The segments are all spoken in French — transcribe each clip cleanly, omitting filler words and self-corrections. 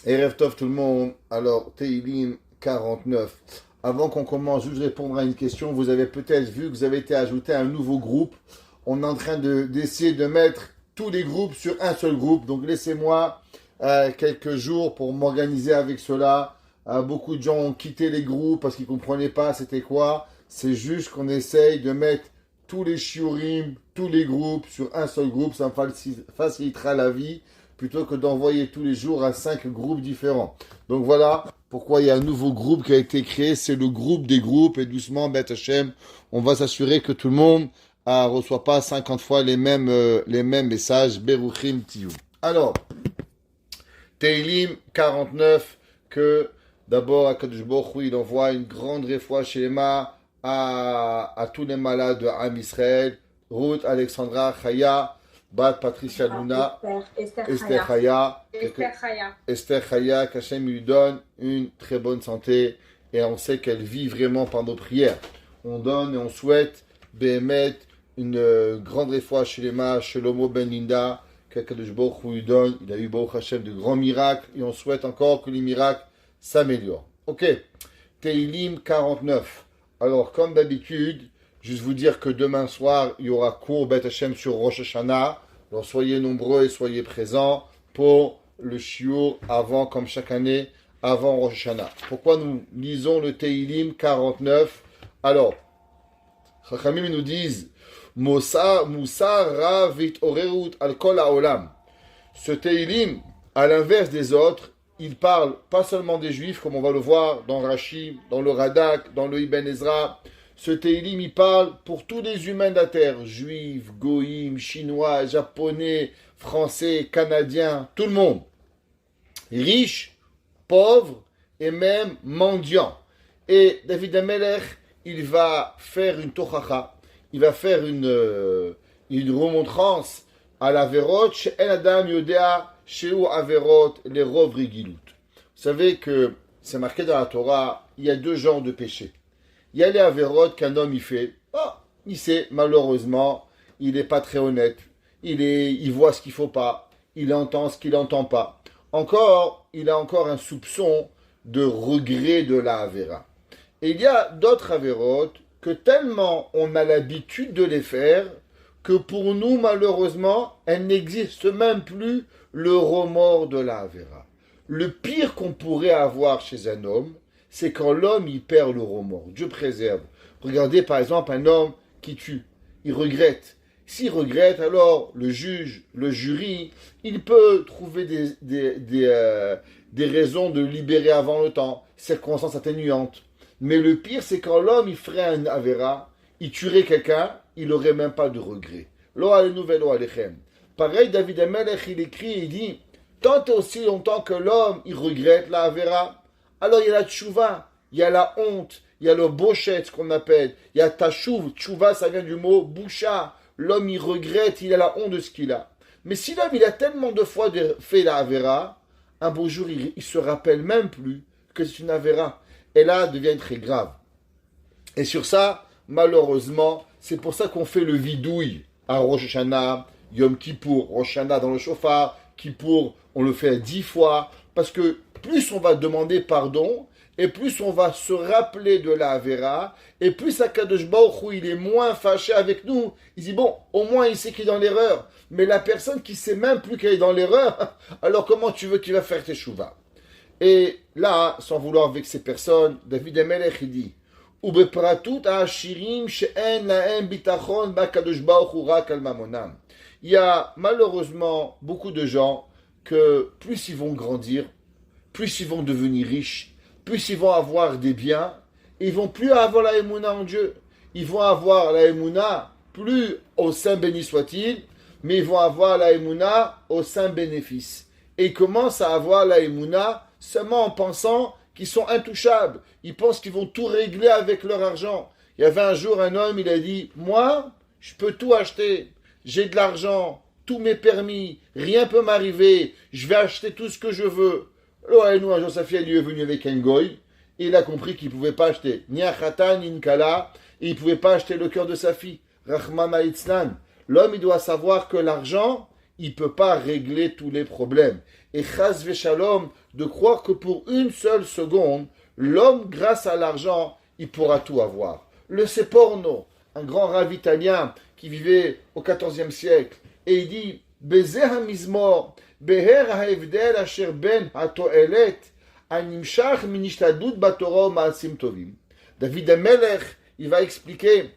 Erev Tov tout le monde. Alors, Teilim 49. Avant qu'on commence, juste répondre à une question. Vous avez peut-être vu que vous avez été ajouté à un nouveau groupe. On est en train d'essayer de mettre tous les groupes sur un seul groupe. Donc, laissez-moi quelques jours pour m'organiser avec cela. Beaucoup de gens ont quitté les groupes parce qu'ils ne comprenaient pas c'était quoi. C'est juste qu'on essaye de mettre tous les shiurim, tous les groupes sur un seul groupe. Ça me facilitera la vie plutôt que d'envoyer tous les jours à 5 groupes différents. Donc voilà pourquoi il y a un nouveau groupe qui a été créé, c'est le groupe des groupes, et doucement, Beth Hashem, on va s'assurer que tout le monde ne reçoit pas 50 fois les mêmes messages, Beruchim Tiyu. Alors, Teilim 49, que d'abord, Akadosh Baruch Hu, il envoie une grande réfoua chez les à tous les malades de Am Israël, Ruth, Alexandra, Chaya, Bat Patricia Luna, Esther Chaya, Esther Chaya, qu'Hachem lui donne une très bonne santé et on sait qu'elle vit vraiment par nos prières. On donne et on souhaite Béhémet une grande réfoua chez les chez l'homo Ben Linda, qu'Akadosh Baruch Hu lui donne. Il a eu Baruch Hashem de grands miracles et on souhaite encore que les miracles s'améliorent. Ok, Teilim 49. Alors, comme d'habitude, juste vous dire que demain soir, il y aura cours Beth Hashem sur Rosh Hashanah. Alors, soyez nombreux et soyez présents pour le shiur avant, comme chaque année, avant Rosh Hashanah. Pourquoi nous lisons le Teilim 49? Alors, Chachamim nous disent Moussa Ravit Orerut al Kol Haolam. Ce Teilim, à l'inverse des autres, il parle pas seulement des Juifs, comme on va le voir dans Rashi, dans le Radak, dans le Ibn Ezra. Ce Teilim, il parle pour tous les humains de la terre, Juifs, Goïm, Chinois, Japonais, Français, Canadiens, tout le monde. Riches, pauvres et même mendiants. Et David Amelech, il va faire une tochacha, il va faire une remontrance à la Verot, chez El Adam Yodea, chez ou Averot, les Rov Rigilut. Vous savez que c'est marqué dans la Torah, il y a deux genres de péchés. Il y a les Averot qu'un homme il fait. Il sait, malheureusement, il n'est pas très honnête. Il voit ce qu'il ne faut pas. Il entend ce qu'il n'entend pas. Il a encore un soupçon de regret de la Avera. Et il y a d'autres Averot que tellement on a l'habitude de les faire que pour nous, malheureusement, elle n'existe même plus le remords de la Avera. Le pire qu'on pourrait avoir chez un homme, c'est quand l'homme, il perd le remords. Dieu préserve. Regardez, par exemple, un homme qui tue. Il regrette. S'il regrette, alors le juge, le jury, il peut trouver des raisons de libérer avant le temps, circonstances atténuantes. Mais le pire, c'est quand l'homme, il ferait un Avera, il tuerait quelqu'un, il n'aurait même pas de regret. Lo nouvelle lo alechem. Pareil, David Amelech, il écrit, il dit, tant et aussi longtemps que l'homme, il regrette la Avera, alors il y a la tchouva, il y a la honte, il y a le bochet, ce qu'on appelle, il y a tachouv, tchouva, ça vient du mot boucha. L'homme, il regrette, il a la honte de ce qu'il a. Mais si l'homme, il a tellement de fois fait la Avera, un beau jour, il se rappelle même plus que c'est une Avera. Et là, devient très grave. Et sur ça, malheureusement, c'est pour ça qu'on fait le vidouille à Rosh Hashanah, Yom Kippour, Rosh Hashanah dans le chauffard, Kippour, on le fait 10 fois, parce que plus on va demander pardon, et plus on va se rappeler de la Avera, et plus Akadosh Baruch Hu, il est moins fâché avec nous. Il dit, bon, au moins il sait qu'il est dans l'erreur, mais la personne qui sait même plus qu'elle est dans l'erreur, alors comment tu veux qu'il va faire tes chouvas? Et là, sans vouloir vexer personne, David Amelech, il dit, il y a malheureusement beaucoup de gens que plus ils vont grandir, plus ils vont devenir riches, plus ils vont avoir des biens, ils vont plus avoir la émouna en Dieu. Ils vont avoir la émouna plus au Saint béni soit-il, mais ils vont avoir la émouna au Saint bénéfice. Et ils commencent à avoir la émouna seulement en pensant qu'ils sont intouchables. Ils pensent qu'ils vont tout régler avec leur argent. Il y avait un jour un homme, il a dit, moi, je peux tout acheter. J'ai de l'argent, tout m'est permis, rien peut m'arriver, je vais acheter tout ce que je veux. Alors, nous, un jour, sa fille, elle lui est venue avec un goy, et il a compris qu'il ne pouvait pas acheter ni un khatan, ni une kala, et il ne pouvait pas acheter le cœur de sa fille. Rahman Aitzlan. L'homme, il doit savoir que l'argent, il ne peut pas régler tous les problèmes. Et chas v'shalom, de croire que pour une seule seconde, l'homme, grâce à l'argent, il pourra tout avoir. Le Seporno, un grand rav italien qui vivait au XIVe siècle, et il dit Beze hamizmor, beher haevdel asher ben hatoelet, animshach minishtadut batorah ma'asim tovim. David Amelech, il va expliquer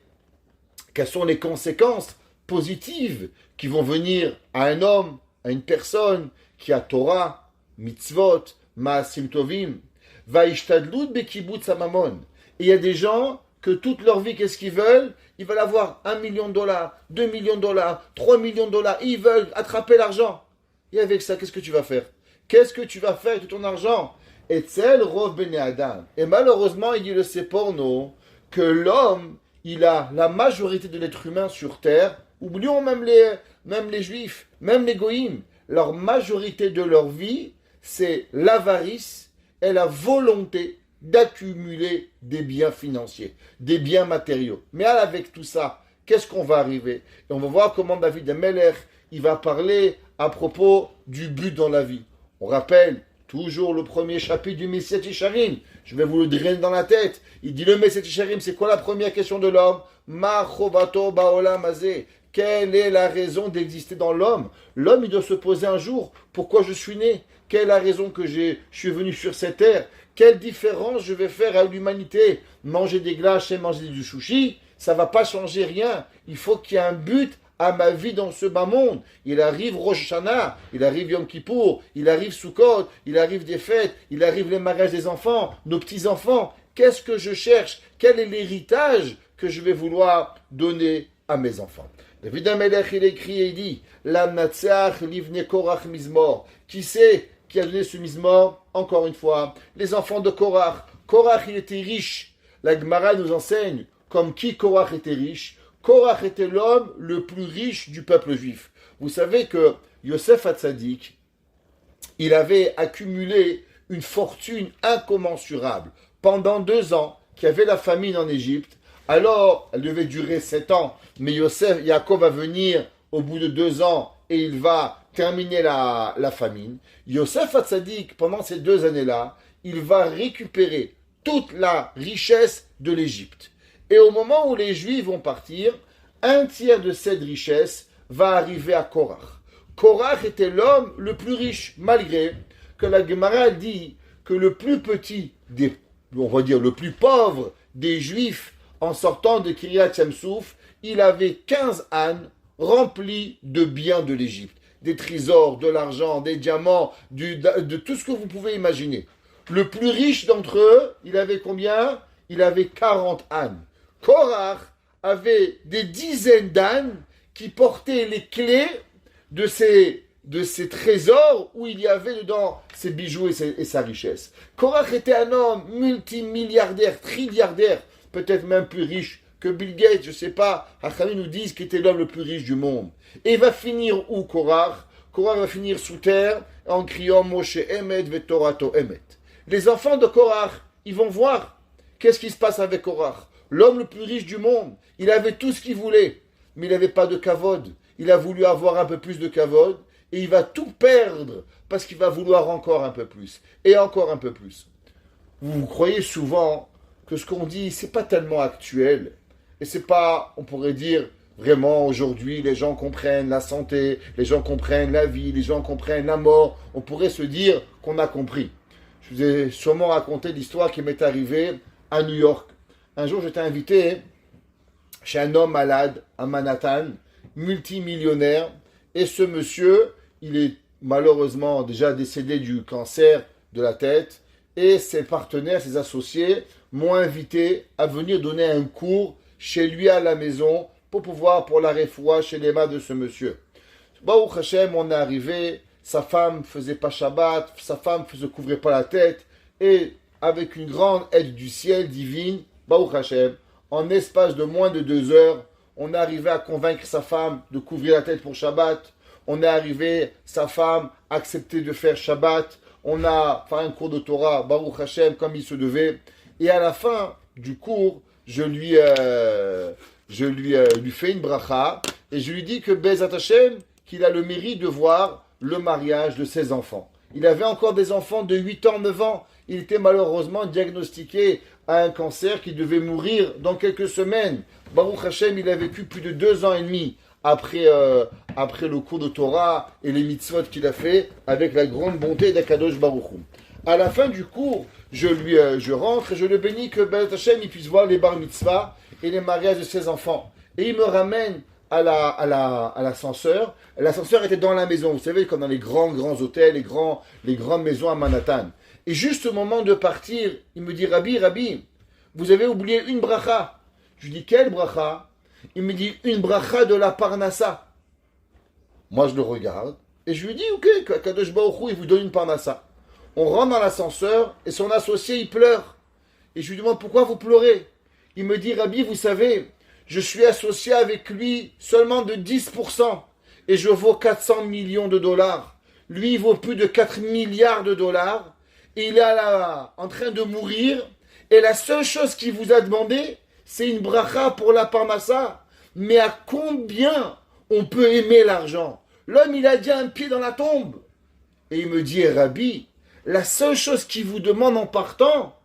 quelles sont les conséquences positives qui vont venir à un homme, à une personne qui a Torah, mitzvot, ma'asim tovim, vaishtadlut bekibutz hamamon. Et il y a des gens que toute leur vie, qu'est-ce qu'ils veulent? Ils veulent avoir $1 million, $2 millions, $3 millions, ils veulent attraper l'argent. Et avec ça, qu'est-ce que tu vas faire? Qu'est-ce que tu vas faire avec tout ton argent? Et tzel rov bene adam. Et malheureusement, il dit le Seporno, que l'homme, il a la majorité de l'être humain sur terre, oublions même les juifs, même les goïms, leur majorité de leur vie, c'est l'avarice et la volonté d'accumuler des biens financiers, des biens matériaux. Mais avec tout ça, qu'est-ce qu'on va arriver? Et on va voir comment David Amelech, il va parler à propos du but dans la vie. On rappelle toujours le premier chapitre du Messiat Yesharim. Je vais vous le drainer dans la tête. Il dit le Messiat Yesharim, c'est quoi la première question de l'homme? Ma chovato baolam hazeh. Quelle est la raison d'exister dans l'homme? L'homme, il doit se poser un jour, pourquoi je suis né? Quelle est la raison que je suis venu sur cette terre? Quelle différence je vais faire à l'humanité? Manger des glaces et manger du sushi, ça ne va pas changer rien. Il faut qu'il y ait un but à ma vie dans ce bas monde. Il arrive Rosh Hashanah, il arrive Yom Kippour, il arrive Sukkot, il arrive des fêtes, il arrive les mariages des enfants, nos petits-enfants. Qu'est-ce que je cherche? Quel est l'héritage que je vais vouloir donner à mes enfants? David Amelech, il écrit et il dit Lam Natseach livne Korach Mizmor. Qui c'est qui a donné ce Mizmor? Encore une fois, les enfants de Korach. Korach, il était riche. La Gemara nous enseigne comme qui Korach était riche. Korach était l'homme le plus riche du peuple juif. Vous savez que Yosef Hatzadik, il avait accumulé une fortune incommensurable. Pendant 2 ans, qu'il y avait la famine en Égypte, alors elle devait durer 7 ans, mais Yaakov va venir au bout de 2 ans et il va terminer la famine. Yosef Hatzadik, pendant ces 2 années-là, il va récupérer toute la richesse de l'Égypte. Et au moment où les Juifs vont partir, 1/3 de cette richesse va arriver à Korach. Korach était l'homme le plus riche, malgré que la Gemara dit que le plus petit, on va dire le plus pauvre des Juifs, en sortant de Kiryat Yamsouf, il avait 15 ânes remplis de biens de l'Égypte. Des trésors, de l'argent, des diamants, de tout ce que vous pouvez imaginer. Le plus riche d'entre eux, il avait combien? Il avait 40 ânes. Korach avait des dizaines d'ânes qui portaient les clés de ces trésors où il y avait dedans ses bijoux et sa richesse. Korach était un homme multimilliardaire, trilliardaire, peut-être même plus riche que Bill Gates, je ne sais pas. Hachamim nous disent qu'il était l'homme le plus riche du monde. Et il va finir où Korach? Korach va finir sous terre en criant Moshe Emet Vetorato Emet. Les enfants de Korach, ils vont voir qu'est-ce qui se passe avec Korach. L'homme le plus riche du monde, il avait tout ce qu'il voulait, mais il n'avait pas de kavod. Il a voulu avoir un peu plus de kavod, et il va tout perdre, parce qu'il va vouloir encore un peu plus, et encore un peu plus. Vous croyez souvent que ce qu'on dit, c'est pas tellement actuel, et c'est pas, on pourrait dire, vraiment aujourd'hui, les gens comprennent la santé, les gens comprennent la vie, les gens comprennent la mort, on pourrait se dire qu'on a compris. Je vous ai sûrement raconté l'histoire qui m'est arrivée à New York. Un jour, j'étais invité chez un homme malade à Manhattan, multimillionnaire, et ce monsieur, il est malheureusement déjà décédé du cancer de la tête, et ses partenaires, ses associés, m'ont invité à venir donner un cours chez lui à la maison pour la réfoua chez les mains de ce monsieur. Baruch Hashem, on est arrivé, sa femme faisait pas Shabbat, sa femme ne se couvrait pas la tête, et avec une grande aide du ciel divine, Baruch Hashem, en espace de moins de 2 heures, on est arrivé à convaincre sa femme de couvrir la tête pour Shabbat. On est arrivé, sa femme, à accepter de faire Shabbat. On a fait un cours de Torah, Baruch Hashem, comme il se devait. Et à la fin du cours, je lui fais une bracha et je lui dis que Bezat Hashem, qu'il a le mérite de voir le mariage de ses enfants. Il avait encore des enfants de 8 ans, 9 ans. Il était malheureusement diagnostiqué à un cancer qui devait mourir dans quelques semaines. Baruch Hashem, il a vécu plus de 2 ans et demi après le cours de Torah et les mitzvot qu'il a fait avec la grande bonté d'Akadosh Baruch Hu. À la fin du cours, je rentre et je le bénis que B'ezrat Hashem il puisse voir les bar mitzvah et les mariages de ses enfants. Et il me ramène à l'ascenseur. L'ascenseur était dans la maison, vous savez, comme dans les grands hôtels, les grandes maisons à Manhattan. Et juste au moment de partir, il me dit, Rabbi, vous avez oublié une bracha. Je lui dis, quelle bracha? Il me dit, une bracha de la parnassa. Moi, je le regarde et je lui dis, ok, Kadosh Baruch Hu, il vous donne une parnassa. On rentre dans l'ascenseur et son associé, il pleure. Et je lui demande, pourquoi vous pleurez? Il me dit, Rabbi, vous savez, je suis associé avec lui seulement de 10%. Et je vaux 400 millions de dollars. Lui, il vaut plus de 4 milliards de dollars. Et il est là, en train de mourir. Et la seule chose qu'il vous a demandé, c'est une bracha pour la parnassa. Mais à combien on peut aimer l'argent? L'homme, il a déjà un pied dans la tombe. Et il me dit, Rabbi, la seule chose qu'il vous demande en partant,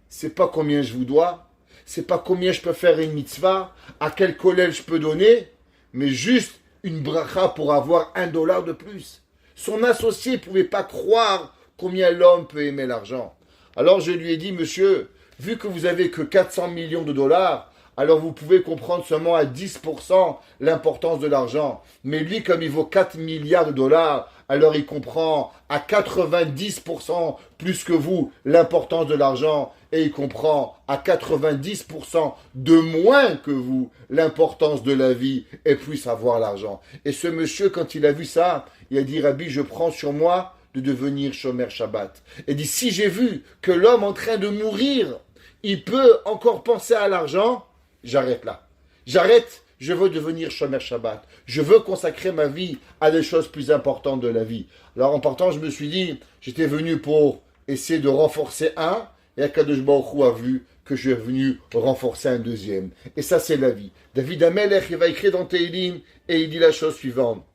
c'est pas combien je vous dois, c'est pas combien je peux faire une mitzvah, à quel collège je peux donner, mais juste une bracha pour avoir $1 de plus. Son associé ne pouvait pas croire combien l'homme peut aimer l'argent. Alors je lui ai dit, monsieur, vu que vous avez que 400 millions de dollars, alors vous pouvez comprendre seulement à 10% l'importance de l'argent. Mais lui, comme il vaut 4 milliards de dollars, alors il comprend à 90% plus que vous l'importance de l'argent et il comprend à 90% de moins que vous l'importance de la vie et puisse avoir l'argent. Et ce monsieur, quand il a vu ça, il a dit, Rabbi, je prends sur moi de devenir Shomer Shabbat. Et dit, si j'ai vu que l'homme en train de mourir, il peut encore penser à l'argent, j'arrête là. J'arrête. Je veux devenir Shomer Shabbat. Je veux consacrer ma vie à des choses plus importantes de la vie. Alors en partant, je me suis dit, j'étais venu pour essayer de renforcer un, et Akadosh Baruch Hu a vu que je suis venu renforcer un deuxième. Et ça, c'est la vie. David Amelech, il va écrire dans Tehillim, et il dit la chose suivante.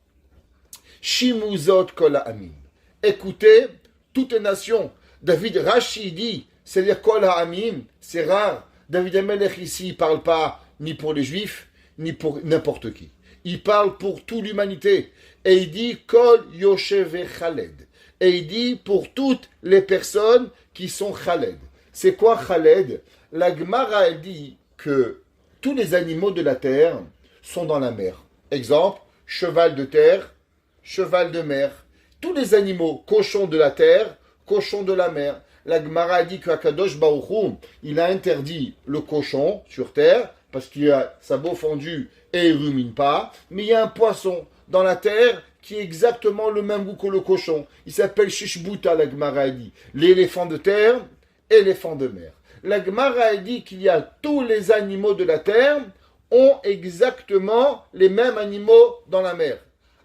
Shimuzot kol ha'amim. Écoutez, toutes les nations. David Rashi dit, c'est-à-dire kol ha'amim, c'est rare. David Amelech ici, il ne parle pas ni pour les juifs, ni pour n'importe qui. Il parle pour toute l'humanité. Et il dit Kol Yosheve Khaled. Et il dit pour toutes les personnes qui sont Khaled. C'est quoi Khaled? La Gemara elle dit que tous les animaux de la terre sont dans la mer. Exemple, cheval de terre, cheval de mer. Tous les animaux, cochons de la terre, cochons de la mer. La Gemara a dit qu'Akadosh Baruch Hu, il a interdit le cochon sur terre, parce qu'il a sa beau fondue et il ne rumine pas, mais il y a un poisson dans la terre qui est exactement le même goût que le cochon. Il s'appelle Shishbuta, la Gemara a dit. L'éléphant de terre, éléphant de mer. La Gemara a dit qu'il y a tous les animaux de la terre ont exactement les mêmes animaux dans la mer.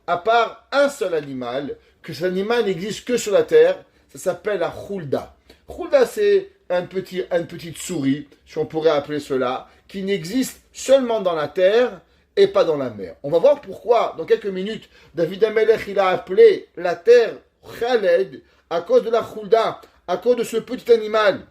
À part un seul animal, que cet animal n'existe que sur la terre, ça s'appelle la Khulda. Khulda, c'est une petite souris, si on pourrait appeler cela, qui n'existe seulement dans la terre et pas dans la mer. On va voir pourquoi, dans quelques minutes, David Amelech, il a appelé la terre Khaled à cause de la Khulda, à cause de ce petit animal.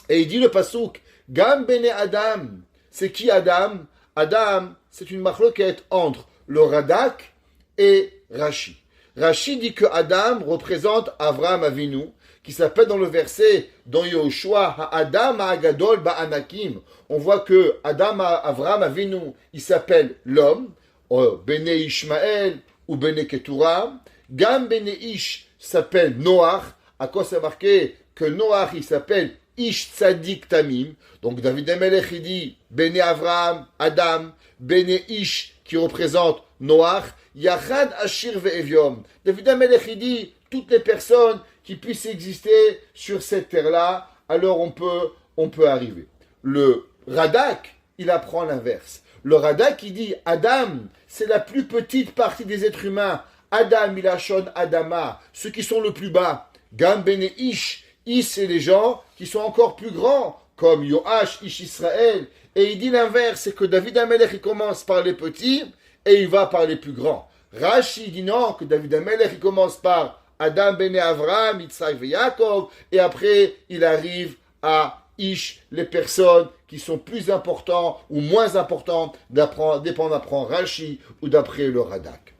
Et il dit le pasouk, Gam bene Adam. C'est qui Adam? Adam, c'est une machloket entre le Radak et Rashi. Rashi dit que Adam représente Avraham Avinu, qui s'appelle dans le verset, dans Yehoshua, Adam Agadol Ba'anakim. On voit que Adam Avraham Avinu, il s'appelle l'homme, Bene Ishmael ou Bene Ketura. Gam Bene Ish s'appelle Noach. À quoi c'est marqué que Noach, il s'appelle Ish Tzadik Tamim. Donc David Amelech, il dit Bene Avraham, Adam, Bene Ish, qui représente Noach. Yachad Ashir Ve'eviom. David Amelech, il dit toutes les personnes qui puissent exister sur cette terre-là, alors on peut arriver. Le Radak, il apprend l'inverse. Le Radak, il dit Adam, c'est la plus petite partie des êtres humains. Adam, il achon Adama, ceux qui sont le plus bas. Gam Bene Ish, Ish, c'est les gens qui sont encore plus grands, comme Yoash, Ish Israël. Et il dit l'inverse, c'est que David Amelech, il commence par les petits et il va par les plus grands. Rashi dit non, que David Amelech, il commence par Adam ben Avraham, Yitzhak et Yaakov, et après il arrive à Ish, les personnes qui sont plus importantes ou moins importantes, dépend d'apprendre Rashi ou d'après le Radak.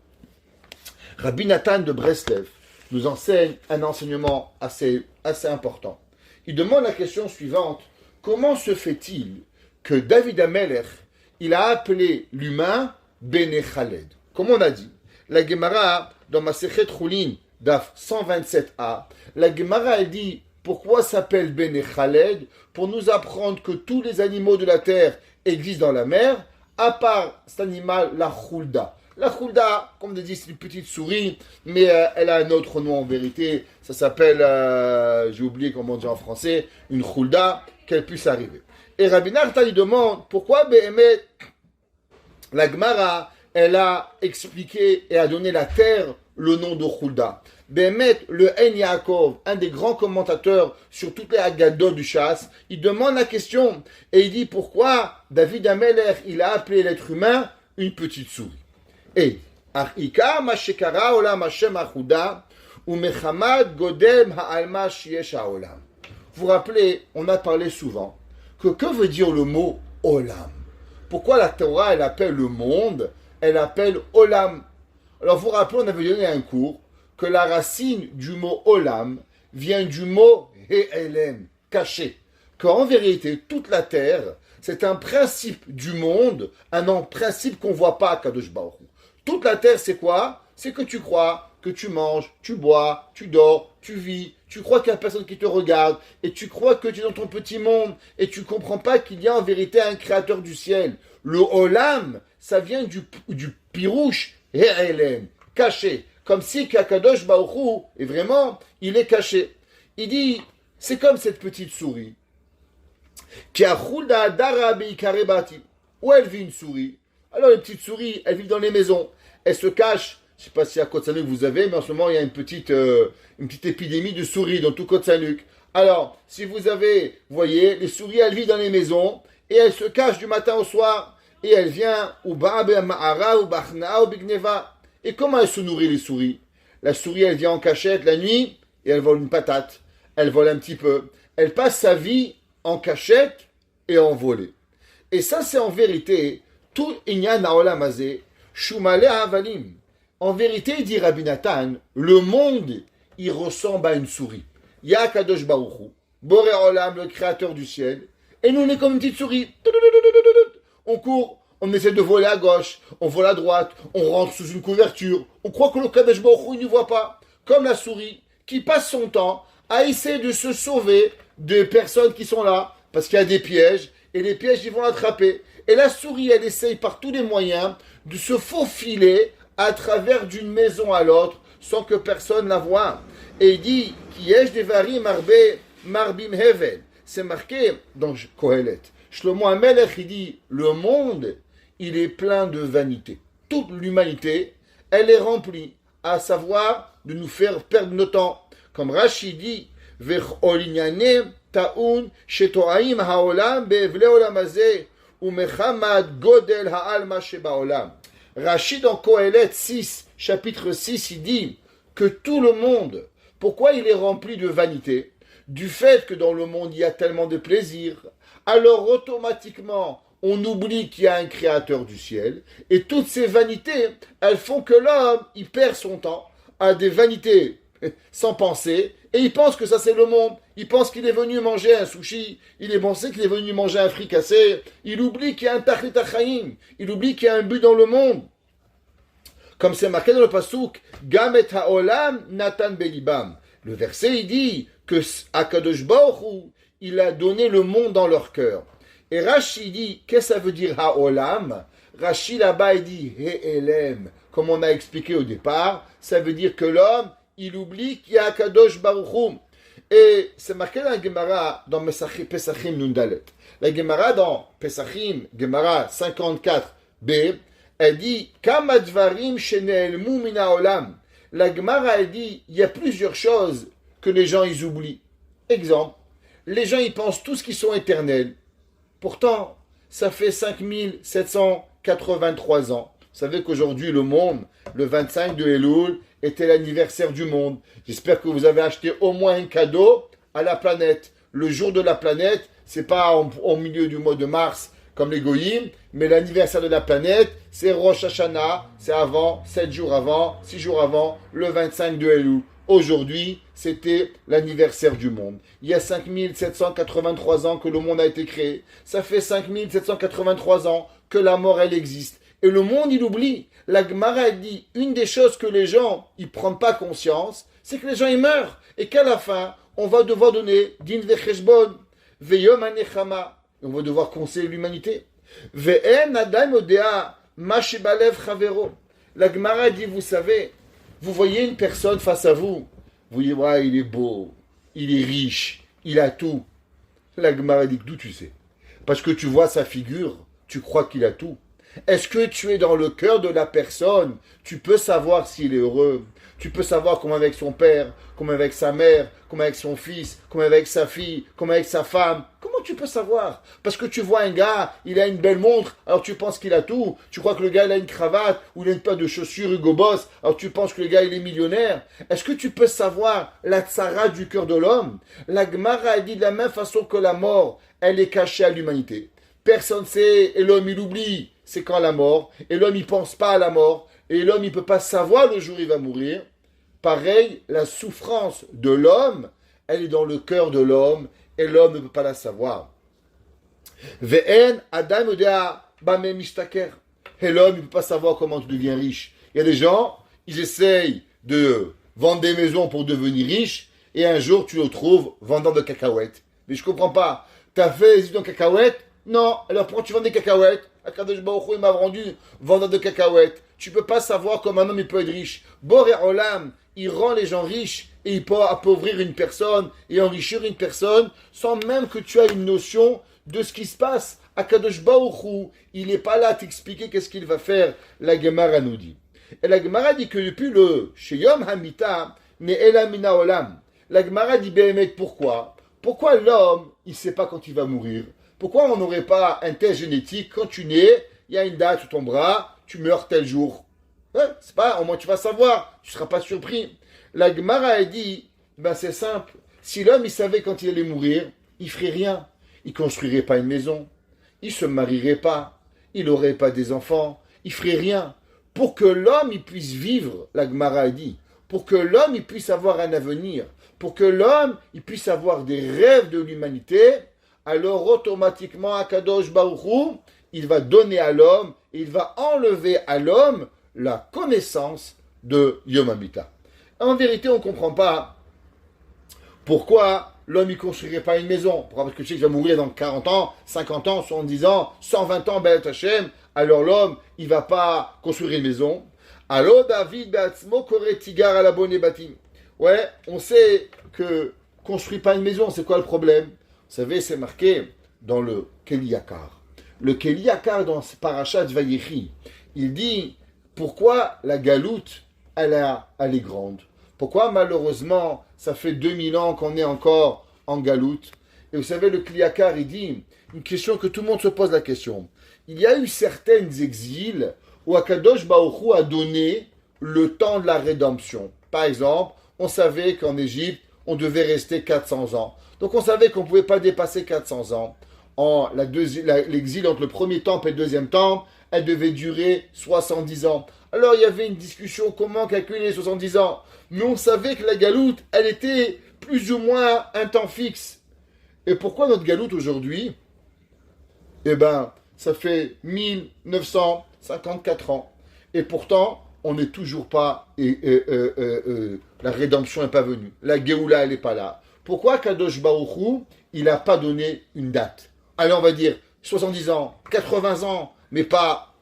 Rabbi Nathan de Breslev nous enseigne un enseignement assez important. Il demande la question suivante: comment se fait-il que David Amelech, il a appelé l'humain Bene Khaled? Comme on a dit, la Gemara, dans Masechet Choulin, Daf 127a, la Gemara, elle dit pourquoi s'appelle Bene Khaled? Pour nous apprendre que tous les animaux de la terre existent dans la mer, à part cet animal, la Khulda. La Khulda, comme on dit, c'est une petite souris, mais elle a un autre nom en vérité. Ça s'appelle, j'ai oublié comment on dit en français, une Khulda, qu'elle puisse arriver. Et Rabbi Narta lui demande pourquoi Béhémet, la Gemara, elle a expliqué et a donné la terre le nom de Khulda. Béhémet, le En Yaakov, un des grands commentateurs sur toutes les Haggadot du Chasse, il demande la question et il dit pourquoi David Amelech, il a appelé l'être humain une petite souris. Et Arika mashekara olam Hashem achuda ou mechamad godem ha'alma sheyesh ha'olam. Vous vous rappelez, on a parlé souvent que veut dire le mot olam? Pourquoi la Torah, elle appelle le monde, elle appelle olam? Alors vous vous rappelez, on avait donné un cours que la racine du mot olam vient du mot he'elem, caché. Qu'en vérité, toute la terre, c'est un principe du monde, un principe qu'on ne voit pas à Kadosh Baruch Hu. Toute la terre, c'est quoi? C'est que tu crois, que tu manges, tu bois, tu dors, tu vis, tu crois qu'il n'y a personne qui te regarde, et tu crois que tu es dans ton petit monde, et tu ne comprends pas qu'il y a en vérité un créateur du ciel. Le olam, ça vient du pirouche, he'elem, caché. Comme si Kadosh Baruch Hu, et vraiment, il est caché. Il dit, c'est comme cette petite souris. Où elle vit une souris? Alors les petites souris, elles vivent dans les maisons. Elles se cachent. Je ne sais pas si à Côte-Saint-Luc vous avez, mais en ce moment il y a une petite épidémie de souris dans tout Côte-Saint-Luc. Alors, si vous avez, vous voyez, les souris, elles vivent dans les maisons et elles se cachent du matin au soir. Et elles viennent ou Ma'ara ou Bachna ou Bigneva. Et comment elles se nourrissent les souris? La souris, elle vient en cachette la nuit et elle vole une patate. Elle vole un petit peu. Elle passe sa vie en cachette et en volée. Et ça, c'est en vérité tout Inyan Haolam Hazeh, Shumale Havalim. En vérité, dit Rabbi Nathan, le monde, il ressemble à une souris. Ya Kadosh Baruch Hu, Boré Olam, le créateur du ciel, et nous, on est comme une petite souris. On court, on essaie de voler à gauche, on vole à droite, on rentre sous une couverture, on croit que le Kadosh Baruch Hu, il ne voit pas. Comme la souris qui passe son temps à essayer de se sauver des personnes qui sont là, parce qu'il y a des pièges, et les pièges, ils vont l'attraper. Et la souris, elle essaye par tous les moyens de se faufiler à travers d'une maison à l'autre, sans que personne la voie. Et il dit, Kiyesh devari marbim hevel. C'est marqué dans Kohelet. Shlomo Amelech, il dit, le monde, il est plein de vanité. Toute l'humanité, elle est remplie, à savoir de nous faire perdre notre temps. Comme Rashi dit, Vecholinyane ta'un shetoaim ha'olam be'evle olam hazeh u'mechamad godel ha'alma shebaolam. Rashi dans Kohelet 6, chapitre 6, il dit que tout le monde, pourquoi il est rempli de vanité? Du fait que dans le monde il y a tellement de plaisir, alors automatiquement on oublie qu'il y a un créateur du ciel, et toutes ces vanités, elles font que l'homme, il perd son temps à des vanités sans penser, et il pense que ça c'est le monde. Il pense qu'il est venu manger un sushi, il est pensé qu'il est venu manger un fricassé, il oublie qu'il y a un tachlit hachaim, il oublie qu'il y a un but dans le monde. Comme c'est marqué dans le pasuk, Gamet haolam natan belibam. Le verset il dit que Akadosh Baruch Hu, il a donné le monde dans leur cœur. Et Rashi dit, qu'est-ce que ça veut dire haolam? Rashi là-bas il dit he'elem, comme on a expliqué au départ, ça veut dire que l'homme, il oublie qu'il y a Akadosh Baruch Hu. Et c'est marqué dans la Gemara, dans Pesachim Nundalet. La Gemara dans Pesachim, Gemara 54b, elle dit, Kamadvarim shene'elmu min ha'olam. La Gemara, elle dit, il y a plusieurs choses que les gens, ils oublient. Exemple, les gens, ils pensent tous qu'ils sont éternels. Pourtant, ça fait 5783 ans Vous savez qu'aujourd'hui, le monde, le 25 de Elul, était l'anniversaire du monde. J'espère que vous avez acheté au moins un cadeau à la planète. Le jour de la planète, c'est pas au milieu du mois de mars, comme les goyim, mais l'anniversaire de la planète, c'est Rosh Hashanah, c'est avant, 7 jours avant, 6 jours avant, le 25 de Elul. Aujourd'hui, c'était l'anniversaire du monde. Il y a 5783 ans que le monde a été créé. Ça fait 5783 ans que la mort, elle existe. Et le monde, il oublie. La Gemara dit, une des choses que les gens, ils prennent pas conscience, c'est que les gens, ils meurent. Et qu'à la fin, on va devoir donner din vecheshbon, veyom anechama. On va devoir conseiller l'humanité. Ve'en adam odea mashibalev chavero. La Gemara dit, vous savez, vous voyez une personne face à vous, vous dites, ouais, il est beau, il est riche, il a tout. La Gemara dit, d'où tu sais? Parce que tu vois sa figure, tu crois qu'il a tout. Est-ce que tu es dans le cœur de la personne? Tu peux savoir s'il est heureux. Tu peux savoir comment avec son père, comment avec sa mère, comment avec son fils, comment avec sa fille, comment avec sa femme. Comment tu peux savoir? Parce que tu vois un gars, il a une belle montre, alors tu penses qu'il a tout. Tu crois que le gars, il a une cravate ou il a une paire de chaussures Hugo Boss, alors tu penses que le gars, il est millionnaire. Est-ce que tu peux savoir la tsara du cœur de l'homme? La Gemara a dit de la même façon que la mort, elle est cachée à l'humanité. Personne ne sait, et l'homme, il oublie. C'est quand la mort, et l'homme il pense pas à la mort, et l'homme il peut pas savoir le jour où il va mourir. Pareil, la souffrance de l'homme, elle est dans le cœur de l'homme, et l'homme ne peut pas la savoir. Ve'en adam odea bame mishtaker. Et l'homme il peut pas savoir comment tu deviens riche. Il y a des gens, ils essayent de vendre des maisons pour devenir riches, et un jour tu le trouves vendant de cacahuètes. Mais je comprends pas. T'as fait les études en cacahuètes? Non. Alors pourquoi tu vends des cacahuètes? Akadosh Baruch Hu, il m'a vendu vendant de cacahuètes. Tu peux pas savoir comment un homme il peut être riche. Boré Olam, il rend les gens riches et il peut appauvrir une personne et enrichir une personne sans même que tu aies une notion de ce qui se passe. Akadosh Baruch Hu, il n'est pas là à t'expliquer qu'est-ce qu'il va faire. La Gemara nous dit. Et la Gemara dit que depuis le Sheyom Hamita, ne Elamina Olam. La Gemara dit Béhémet, pourquoi? Pourquoi l'homme, il ne sait pas quand il va mourir? Pourquoi on n'aurait pas un test génétique? Quand tu nais, il y a une date sur ton bras, tu meurs tel jour. Ouais, c'est pas, au moins tu vas savoir, tu ne seras pas surpris. La Gemara a dit, ben c'est simple, si l'homme il savait quand il allait mourir, il ferait rien. Il construirait pas une maison, il se marierait pas, il n'aurait pas des enfants, il ferait rien. Pour que l'homme il puisse vivre, la Gemara a dit, pour que l'homme il puisse avoir un avenir, pour que l'homme il puisse avoir des rêves de l'humanité, alors automatiquement Akadosh Baruch Hu, il va donner à l'homme, il va enlever à l'homme la connaissance de Yom HaMita. En vérité, on ne comprend pas pourquoi l'homme ne construirait pas une maison. Pourquoi? Parce que tu sais qu'il va mourir dans 40 ans, 50 ans, 70 ans, 120 ans, Be'et Hashem, alors l'homme, il ne va pas construire une maison. Alors David Be'atzmo Kore Tigar à la bonne batim. Ouais, on sait que construire pas une maison, c'est quoi le problème? Vous savez, c'est marqué dans le Keliyakar. Le Keliyakar dans ce parachat Vayechi, il dit pourquoi la galoute, elle est grande. Pourquoi malheureusement, ça fait 2000 ans qu'on est encore en galoute. Et vous savez, le Keliyakar, il dit une question que tout le monde se pose la question. Il y a eu certains exils où Akadosh Baruch Hu a donné le temps de la rédemption. Par exemple, on savait qu'en Égypte, on devait rester 400 ans. Donc on savait qu'on ne pouvait pas dépasser 400 ans. L'exil entre le premier temple et le deuxième temple, elle devait durer 70 ans. Alors il y avait une discussion comment calculer les 70 ans. Mais on savait que la galoute, elle était plus ou moins un temps fixe. Et pourquoi notre galoute aujourd'hui? Eh bien, ça fait 1954 ans. Et pourtant, on n'est toujours pas... la rédemption n'est pas venue. La Géoula, elle n'est pas là. Pourquoi Kadosh Baruch Hu, il n'a pas donné une date? Alors on va dire 70 ans, 80 ans, mais pas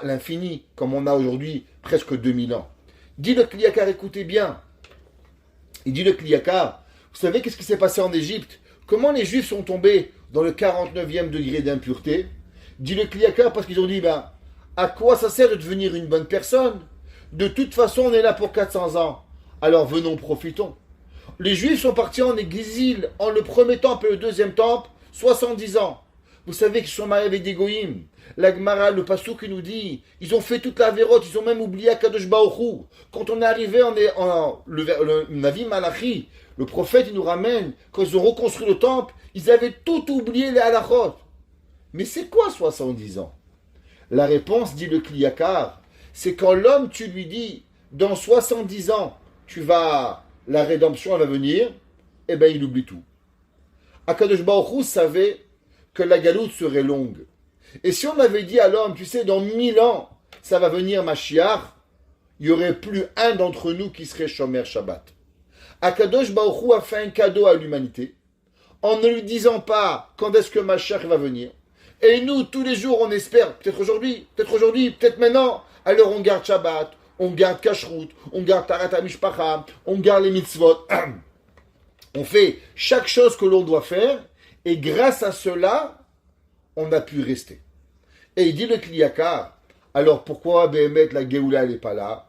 l'infini, comme on a aujourd'hui presque 2000 ans. Dit le Keliyakar, écoutez bien. Il dit le Keliyakar, vous savez qu'est-ce qui s'est passé en Égypte? Comment les Juifs sont tombés dans le 49e degré d'impureté? Dit le Keliyakar parce qu'ils ont dit, ben, à quoi ça sert de devenir une bonne personne? De toute façon, on est là pour 400 ans. Alors venons, profitons. Les Juifs sont partis en exil en le premier temple et le deuxième temple, 70 ans. Vous savez qu'ils sont mariés avec des goïms. La Gemara, le Passouk qui nous dit, ils ont fait toute la vérote, ils ont même oublié Akadosh Baruch Hu. Quand on est arrivé le Navi Malachi, le prophète, il nous ramène, quand ils ont reconstruit le temple, ils avaient tout oublié les halachot. Mais c'est quoi 70 ans? La réponse, dit le Kliyakar, c'est quand l'homme, tu lui dis, dans 70 ans, la rédemption, elle va venir, eh bien, il oublie tout. Akadosh Baruch Hu savait que la galoute serait longue. Et si on avait dit à l'homme, tu sais, dans 1000 ans, ça va venir Mashiach, il n'y aurait plus un d'entre nous qui serait Shomer Shabbat. Akadosh Baruch Hu a fait un cadeau à l'humanité, en ne lui disant pas quand est-ce que Mashiach va venir. Et nous, tous les jours, on espère, peut-être aujourd'hui, peut-être maintenant. Alors on garde Shabbat, on garde Kashrut, on garde Tarat HaMishpacha, on garde les mitzvot. On fait chaque chose que l'on doit faire, et grâce à cela, on a pu rester. Et il dit le Kliyakar, alors pourquoi Béhémet la Géoula n'est pas là?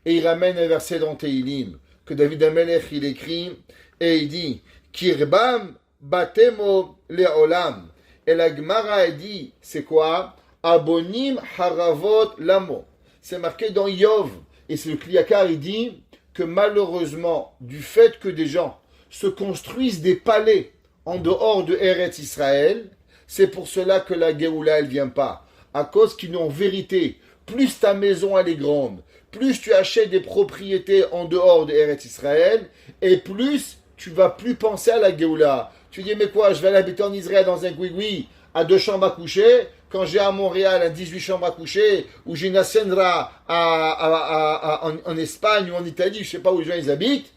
Et il ramène un verset dans Tehilim, que David Amelech il écrit, et il dit, Kirbam batemo le'olam. Et la Gemara dit, c'est quoi? Abonim haravot lamo. C'est marqué dans Yov. Et c'est le Kliyakar, il dit que malheureusement, du fait que des gens se construisent des palais en dehors de Eretz Israël, c'est pour cela que la Géoula, elle vient pas. À cause qu'en vérité, plus ta maison, elle est grande, plus tu achètes des propriétés en dehors de Eretz Israël, et plus tu vas plus penser à la Géoula. Tu dis, mais quoi, je vais aller habiter en Israël dans un gouigoui à 2 chambres à coucher, quand j'ai à Montréal un 18 chambres à coucher, ou j'ai une hacienda en Espagne ou en Italie, je sais pas où les gens ils habitent.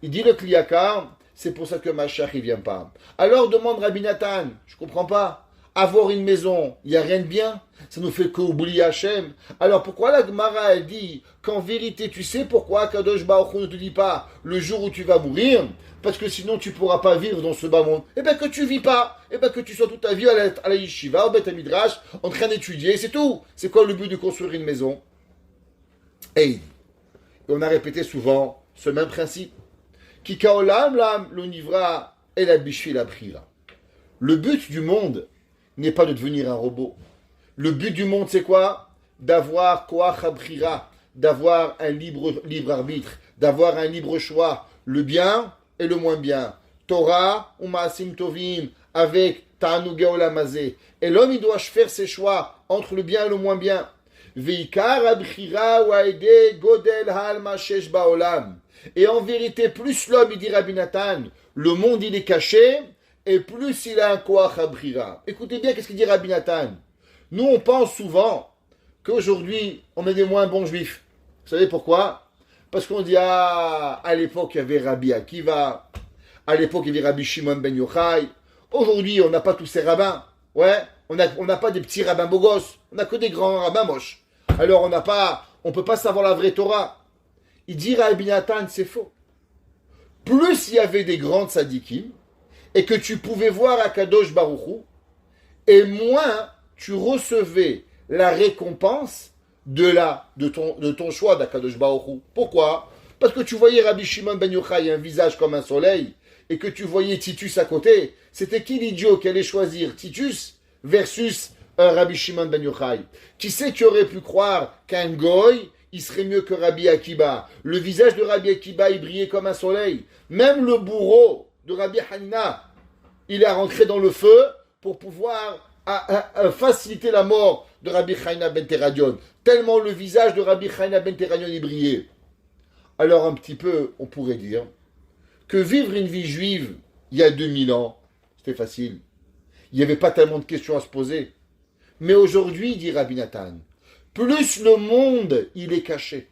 Il dit le Kliyakar, c'est pour ça que Mashiach il vient pas. Alors demande Rabbi Nathan, je comprends pas. Avoir une maison, il n'y a rien de bien. Ça nous fait qu'oublier Hachem. Alors pourquoi la Gemara elle dit qu'en vérité, tu sais pourquoi Kadosh Baruch Hu ne te dit pas le jour où tu vas mourir? Parce que sinon tu ne pourras pas vivre dans ce bas monde. Eh bien que tu vis pas. Eh bien que tu sois toute ta vie à la yeshiva, au Beth Midrash, en train d'étudier, c'est tout. C'est quoi le but de construire une maison? Et on a répété souvent ce même principe. Kikaolam lam l'univra et la bishvi la brira. Le but du monde n'est pas de devenir un robot. Le but du monde, c'est quoi? D'avoir koach habrira, d'avoir un libre arbitre, d'avoir un libre choix, le bien et le moins bien. Torah ou maasim tovim, avec ta'anugé olamazé. Et l'homme, il doit faire ses choix entre le bien et le moins bien. Veikar habrira ou aide godel hal mashesh baolam. Et en vérité, plus l'homme, il dit Rabbi Nathan, le monde, il est caché, et plus il a un koach habrira. Écoutez bien, qu'est-ce qu'il dit Rabbi Nathan? Nous, on pense souvent qu'aujourd'hui, on est des moins bons juifs. Vous savez pourquoi? Parce qu'on dit, à l'époque, il y avait Rabbi Akiva, à l'époque, il y avait Rabbi Shimon ben Yochai. Aujourd'hui, on n'a pas tous ces rabbins. Ouais, on n'a pas des petits rabbins beaux gosses. On n'a que des grands rabbins moches. Alors, on peut pas savoir la vraie Torah. Il dit Rabbi Nathan, c'est faux. Plus il y avait des grands tzadikim, et que tu pouvais voir Akadosh Baruch Hu, et moins tu recevais la récompense de ton choix d'Akadosh Baruch Hu. Pourquoi? Parce que tu voyais Rabbi Shimon ben Yochai un visage comme un soleil, et que tu voyais Titus à côté. C'était qui l'idiot qui allait choisir Titus versus Rabbi Shimon ben Yochai? Qui c'est qui aurait pu croire qu'un goy il serait mieux que Rabbi Akiba? Le visage de Rabbi Akiba, il brillait comme un soleil. Même le bourreau de Rabbi Hanina, il est rentré dans le feu pour pouvoir faciliter la mort de Rabbi Hanina ben Teradion. Tellement le visage de Rabbi Hanina ben Teradion il brillait. Alors un petit peu, on pourrait dire que vivre une vie juive il y a 2000 ans, c'était facile. Il n'y avait pas tellement de questions à se poser. Mais aujourd'hui, dit Rabbi Nathan, plus le monde, il est caché,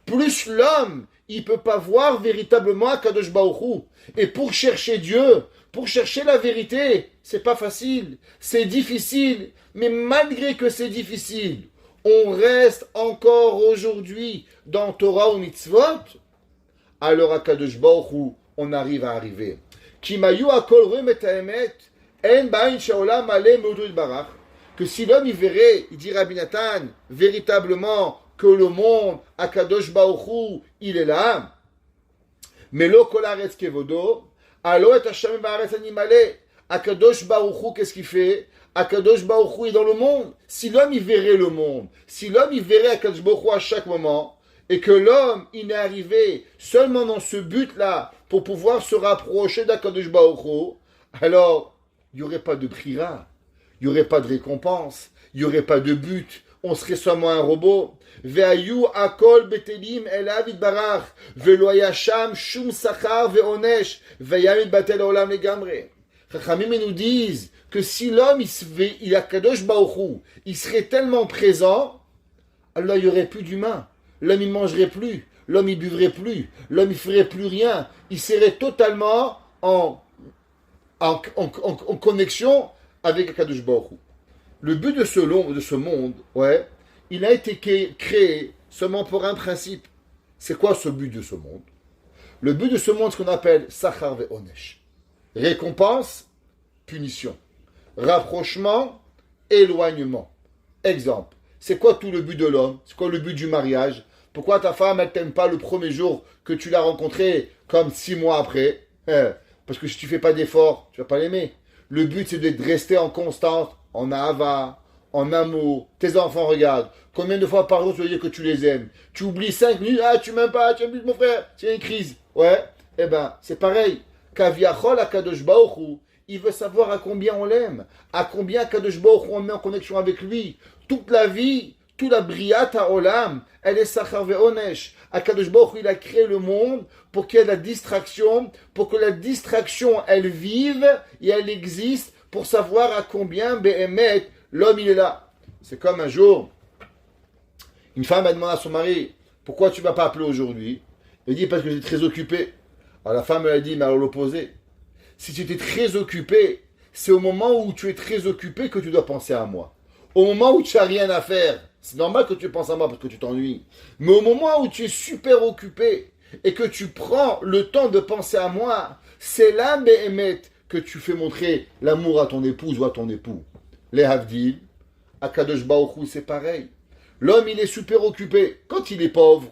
plus l'homme, il ne peut pas voir véritablement Kadosh Baruch Hu. Et pour chercher Dieu, pour chercher la vérité, c'est pas facile, c'est difficile. Mais malgré que c'est difficile, on reste encore aujourd'hui dans Torah ou Mitzvot. Alors à Kadosh Baruch Hu, on arrive à arriver. Kimayu akol rum et haemet, en ba'in sha'olam ale meudud barach. Que si l'homme y verrait, il dit Rabbi Nathan, véritablement que le monde, Akadosh Baruch Hu, il est là. Mais lo kol haaretz kevodo, alo et Hashem ba'aretz animale. Akadosh Baruch Hu, qu'est-ce qu'il fait? Akadosh Baruch Hu est dans le monde. Si l'homme il verrait le monde, si l'homme il verrait Akadosh Baruch Hu à chaque moment, et que l'homme il n'est arrivé seulement dans ce but-là pour pouvoir se rapprocher d'Akadosh Baruch Hu, alors il n'y aurait pas de prira, il n'y aurait pas de récompense, il n'y aurait pas de but, on serait seulement un robot. Ve'ayu akol betelim elav itbarach ve'lo yasham shum sachar ve'onesh ve'yamid batel olam legamre. Chachamim nous disent que si l'homme il a Kadosh Baruch Hu, il serait tellement présent, alors il n'y aurait plus d'humains. L'homme il mangerait plus, l'homme il buvrait plus, l'homme il ferait plus rien. Il serait totalement en connexion avec Kadosh Baruch Hu. Le but de ce monde, ouais, il a été créé seulement pour un principe. C'est quoi ce but de ce monde? Le but de ce monde, c'est ce qu'on appelle Sachar ve'onesh. Récompense, punition. Rapprochement, éloignement. Exemple. C'est quoi tout le but de l'homme? C'est quoi le but du mariage? Pourquoi ta femme, elle t'aime pas le premier jour que tu l'as rencontrée comme 6 mois après? Parce que si tu fais pas d'effort, tu vas pas l'aimer. Le but, c'est de rester en constante, en ahava, en amour. Tes enfants regardent. Combien de fois par jour tu veux dire que tu les aimes? Tu oublies 5 minutes, tu m'aimes pas, tu aimes plus mon frère, c'est une crise. Ouais, eh ben, c'est pareil. Kaviachol Akadosh Baruch Hu, il veut savoir à combien on l'aime, à combien Akadosh Baruch Hu on met en connexion avec lui. Toute la vie, toute la Briat HaOlam, elle est Sachar ve'onesh. Akadosh Baruch Hu, il a créé le monde pour qu'il y ait de la distraction, pour que la distraction, elle vive et elle existe, pour savoir à combien, Be'emet, l'homme, il est là. C'est comme un jour, une femme a demandé à son mari, pourquoi tu ne m'as pas appelé aujourd'hui? Il dit, parce que j'étais très occupé. Alors la femme, elle a dit, mais alors l'opposé. Si tu étais très occupé, c'est au moment où tu es très occupé que tu dois penser à moi. Au moment où tu n'as rien à faire, c'est normal que tu penses à moi parce que tu t'ennuies. Mais au moment où tu es super occupé et que tu prends le temps de penser à moi, c'est là, Be'emet, que tu fais montrer l'amour à ton épouse ou à ton époux. Les Havdil, à Kadosh Baruch Hu, c'est pareil. L'homme, il est super occupé. Quand il est pauvre,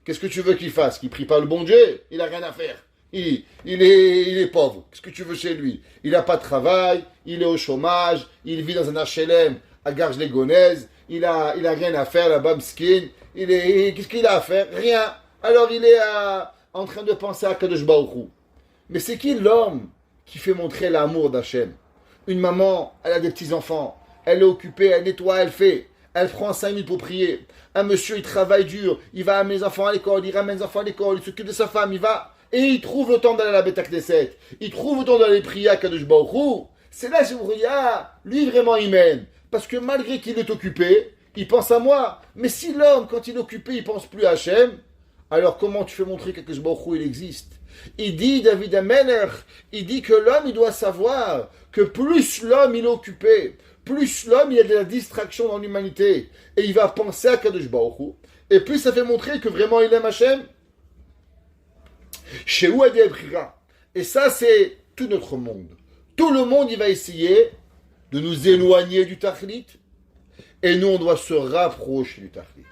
qu'est-ce que tu veux qu'il fasse? Qu'il prie pas le bon Dieu? Il a rien à faire. Il est pauvre. Qu'est-ce que tu veux chez lui? Il n'a pas de travail, il est au chômage, il vit dans un HLM à Garges-les-Gonaises, il a rien à faire là-bas, Mskin. Qu'est-ce qu'il a à faire? Rien. Alors il est en train de penser à Kadosh Baruch Hu. Mais c'est qui l'homme qui fait montrer l'amour d'Hachem? Une maman, elle a des petits-enfants, elle est occupée, elle nettoie, elle fait. Elle prend 5 minutes pour prier. Un monsieur, il travaille dur, il va amener les enfants à l'école, il ramène les enfants à l'école, il s'occupe de sa femme, il va, et il trouve le temps d'aller à la Beth Knesset. Il trouve le temps d'aller prier à Kadosh Baruch Hu. C'est là, je vous regarde, lui vraiment il m'aime. Parce que malgré qu'il est occupé, il pense à moi. Mais si l'homme, quand il est occupé, il pense plus à Hachem, alors comment tu fais montrer que Kadosh Baruch Hu, il existe? Il dit, David Amelech, il dit que l'homme, il doit savoir que plus l'homme, il est occupé, plus l'homme, il y a de la distraction dans l'humanité, et il va penser à Kadosh Baruch Hu, et plus ça fait montrer que vraiment il aime Hachem. Chez où et ça, c'est tout notre monde. Tout le monde, il va essayer de nous éloigner du Tachlit, et nous, on doit se rapprocher du Tachlit.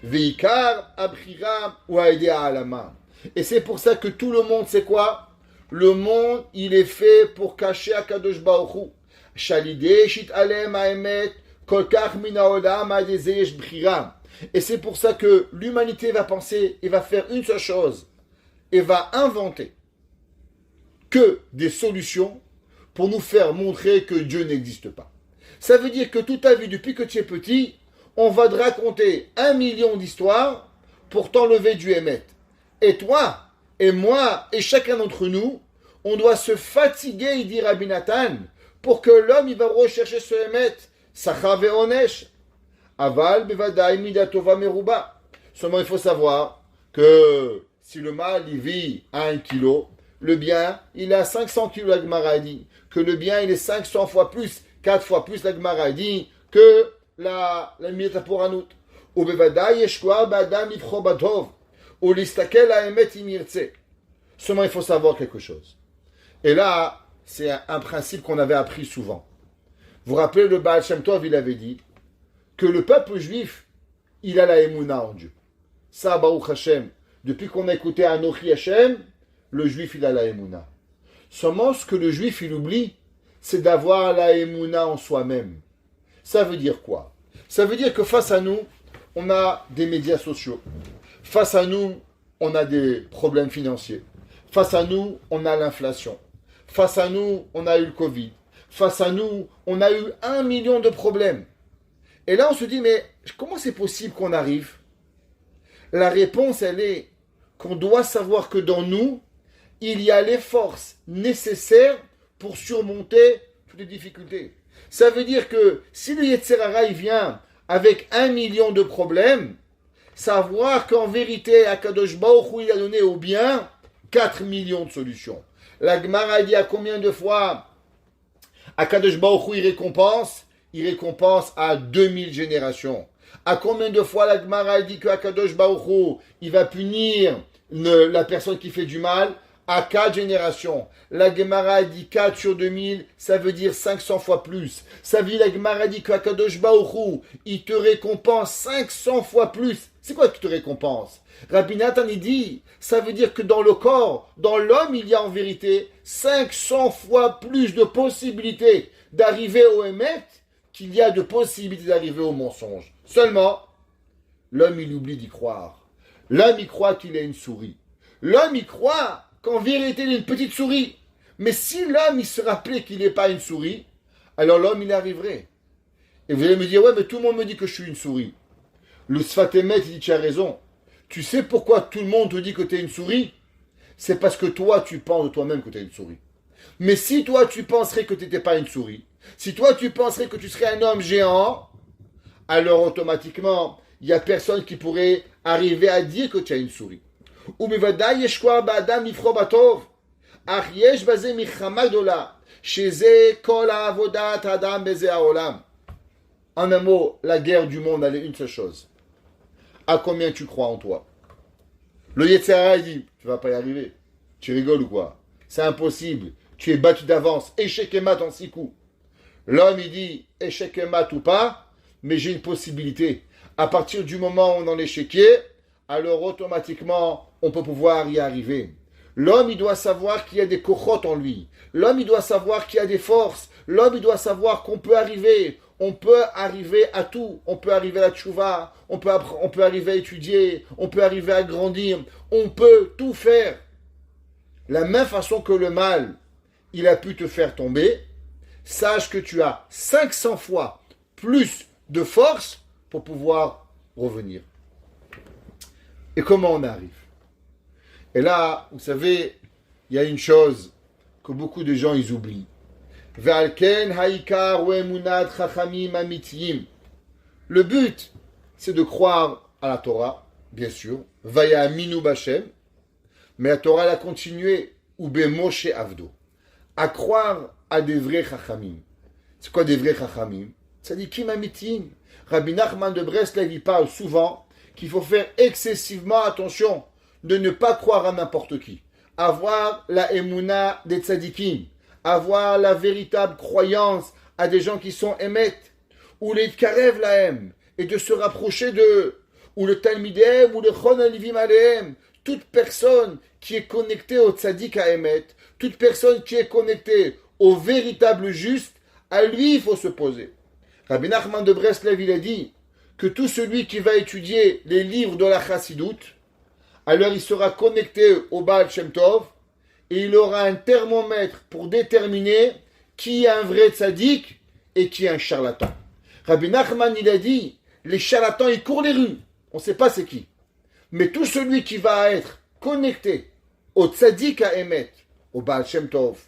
Veikar, Abrira, ou Aïdea Alama. Et c'est pour ça que tout le monde, c'est quoi? Le monde, il est fait pour cacher à Kadosh Baruch Hu. Shalideh shit alem haemet kolkach min haolam adezeh yesh bchira. Et c'est pour ça que l'humanité va penser et va faire une seule chose et va inventer que des solutions pour nous faire montrer que Dieu n'existe pas. Ça veut dire que toute ta vie, depuis que tu es petit, on va te raconter 1 million d'histoires pour t'enlever du Hémet. Et toi, et moi, et chacun d'entre nous, on doit se fatiguer, il dit Rabbi Nathan, pour que l'homme, il va rechercher ce Hémet. Sachar ve'onesh. Aval bevadai midatova meruba. Seulement, il faut savoir que si le mal, il vit à 1 kilo, le bien, il est à 500 kilos, la Gemara dit. Que le bien, il est 500 fois plus, 4 fois plus, la Gemara dit, que la midataporanut. Ou bevadai yeshkoa ba'adam yivcho badov. Ou listakel ha'emet imirtse. Seulement, il faut savoir quelque chose. Et là, c'est un principe qu'on avait appris souvent. Vous vous rappelez, le Baal Shem Tov, il avait dit que le peuple juif, il a la émouna en Dieu. Ça, Baruch Hashem, depuis qu'on a écouté Anochi Hashem, le juif, il a la émouna. Seulement, ce que le juif, il oublie, c'est d'avoir la émouna en soi-même. Ça veut dire quoi? Ça veut dire que face à nous, on a des médias sociaux. Face à nous, on a des problèmes financiers. Face à nous, on a l'inflation. Face à nous, on a eu le Covid. Face à nous, on a eu 1 million de problèmes. Et là, on se dit, mais comment c'est possible qu'on arrive? La réponse, elle est qu'on doit savoir que dans nous, il y a les forces nécessaires pour surmonter toutes les difficultés. Ça veut dire que si le Yetzer Hara il vient avec 1 million de problèmes, savoir qu'en vérité, Akadosh Baruch Hu, il a donné au bien 4 millions de solutions. La Gemara dit à combien de fois Akadosh Baruch Hu, il récompense à 2000 générations. À combien de fois la Gemara dit que Akadosh Baruch Hu, il va punir la personne qui fait du mal à 4 générations. La Gemara dit 4 sur 2000, ça veut dire 500 fois plus. Ça veut dire la Gemara dit que Akadosh Baruch Hu, il te récompense 500 fois plus. C'est quoi qui te récompense? Rabbi Nathan il dit, ça veut dire que dans le corps, dans l'homme, il y a en vérité 500 fois plus de possibilités d'arriver au émet qu'il y a de possibilités d'arriver au mensonge. Seulement, l'homme il oublie d'y croire. L'homme il croit qu'il est une souris. L'homme il croit qu'en vérité il est une petite souris. Mais si l'homme il se rappelait qu'il n'est pas une souris, alors l'homme il arriverait. Et vous allez me dire, ouais mais tout le monde me dit que je suis une souris. Le Sfat Emet il dit, tu as raison. Tu sais pourquoi tout le monde te dit que tu es une souris? C'est parce que toi tu penses de toi-même que tu es une souris. Mais si toi tu penserais que tu n'étais pas une souris, si toi tu penserais que tu serais un homme géant, alors automatiquement, il n'y a personne qui pourrait arriver à dire que tu as une souris. En un mot, la guerre du monde, elle est une seule chose. À combien tu crois en toi? Le Yetzer Hara, il dit, tu vas pas y arriver. Tu rigoles ou quoi? C'est impossible. Tu es battu d'avance. Échec et mat en 6 coups. L'homme, il dit, échec et mat ou pas, mais j'ai une possibilité. À partir du moment où on en est échequé, alors automatiquement, on peut pouvoir y arriver. L'homme, il doit savoir qu'il y a des kochot en lui. L'homme, il doit savoir qu'il y a des forces. L'homme, il doit savoir qu'on peut arriver. On peut arriver à tout. On peut arriver à la tchouva. On peut arriver à étudier. On peut arriver à grandir. On peut tout faire. La même façon que le mal, il a pu te faire tomber, sache que tu as 500 fois plus de force pour pouvoir revenir. Et comment on arrive? Et là, vous savez, il y a une chose que beaucoup de gens ils oublient. Le but, c'est de croire à la Torah, bien sûr. Vaya minu b'Hashem. Mais la Torah elle a continué. Ube Moshe Avdo. À croire à des vrais chachamim. C'est quoi des vrais chachamim? Tzadikim amitim. Rabbi Nachman de Breslev il parle souvent qu'il faut faire excessivement attention de ne pas croire à n'importe qui. Avoir la émouna des tzadikim. Avoir la véritable croyance à des gens qui sont émettes. Ou les karev lahem. Et de se rapprocher d'eux. Ou le talmidem, ou le chon alivim alehem. Toute personne qui est connectée au tzadik à émet, toute personne qui est connectée au véritable juste, à lui il faut se poser. Rabbi Nachman de Breslev il a dit que tout celui qui va étudier les livres de la Chassidoute, alors il sera connecté au Baal Shem Tov et il aura un thermomètre pour déterminer qui est un vrai tzaddik et qui est un charlatan. Rabbi Nachman il a dit les charlatans ils courent les rues, on ne sait pas c'est qui. Mais tout celui qui va être connecté au tzaddik à émet, au Baal Shem Tov,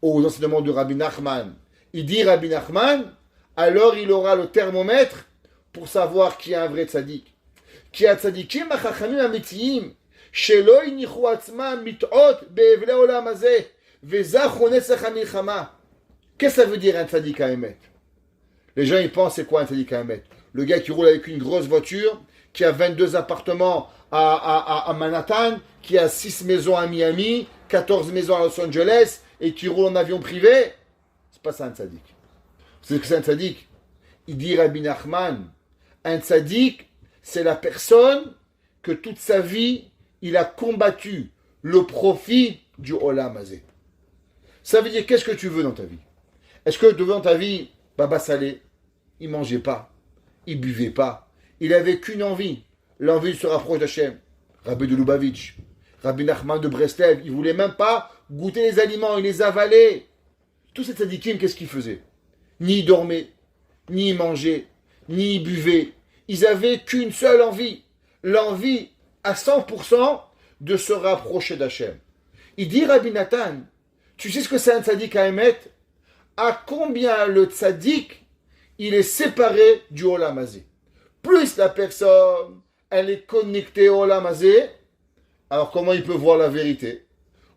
aux enseignements de Rabbi Nachman, il dit Rabbi Nachman, alors il aura le thermomètre pour savoir qui est un vrai tzaddik. Qui a tzaddikim achachamim amitiyim, shelo inichu atzmam mit'ot be'evle olam hazeh, vezach netzach hamilchama. Qu'est-ce que ça veut dire un tzaddik à émet? Les gens ils pensent c'est quoi un tzaddik à émet? Le gars qui roule avec une grosse voiture, qui a 22 appartements à Manhattan, qui a 6 maisons à Miami, 14 maisons à Los Angeles, et qui roule en avion privé, c'est pas ça un tzaddik. Vous savez ce que c'est un tzaddik? Il dit Rabbi Nachman, un tzaddik, c'est la personne que toute sa vie, il a combattu le profit du Olam Hazeh. Ça veut dire, qu'est-ce que tu veux dans ta vie? Est-ce que devant ta vie, Baba Salé, il mangeait pas, il buvait pas, il avait qu'une envie, l'envie de se rapprocher d'Hachem. Rabbi de Lubavitch, Rabbi Nachman de Breslev, il voulait même pas goûter les aliments, il les avalait. Tous ces tzadikim, qu'est-ce qu'ils faisaient? Ni ils dormaient, ni ils mangeaient, ni ils buvaient. Ils avaient qu'une seule envie, l'envie à 100% de se rapprocher d'Hachem. Il dit Rabbi Nathan, tu sais ce que c'est un tzadik à émettre? À combien le tzadik, il est séparé du Olam Hazé. Plus la personne, elle est connectée au Olam Hazé, alors comment il peut voir la vérité?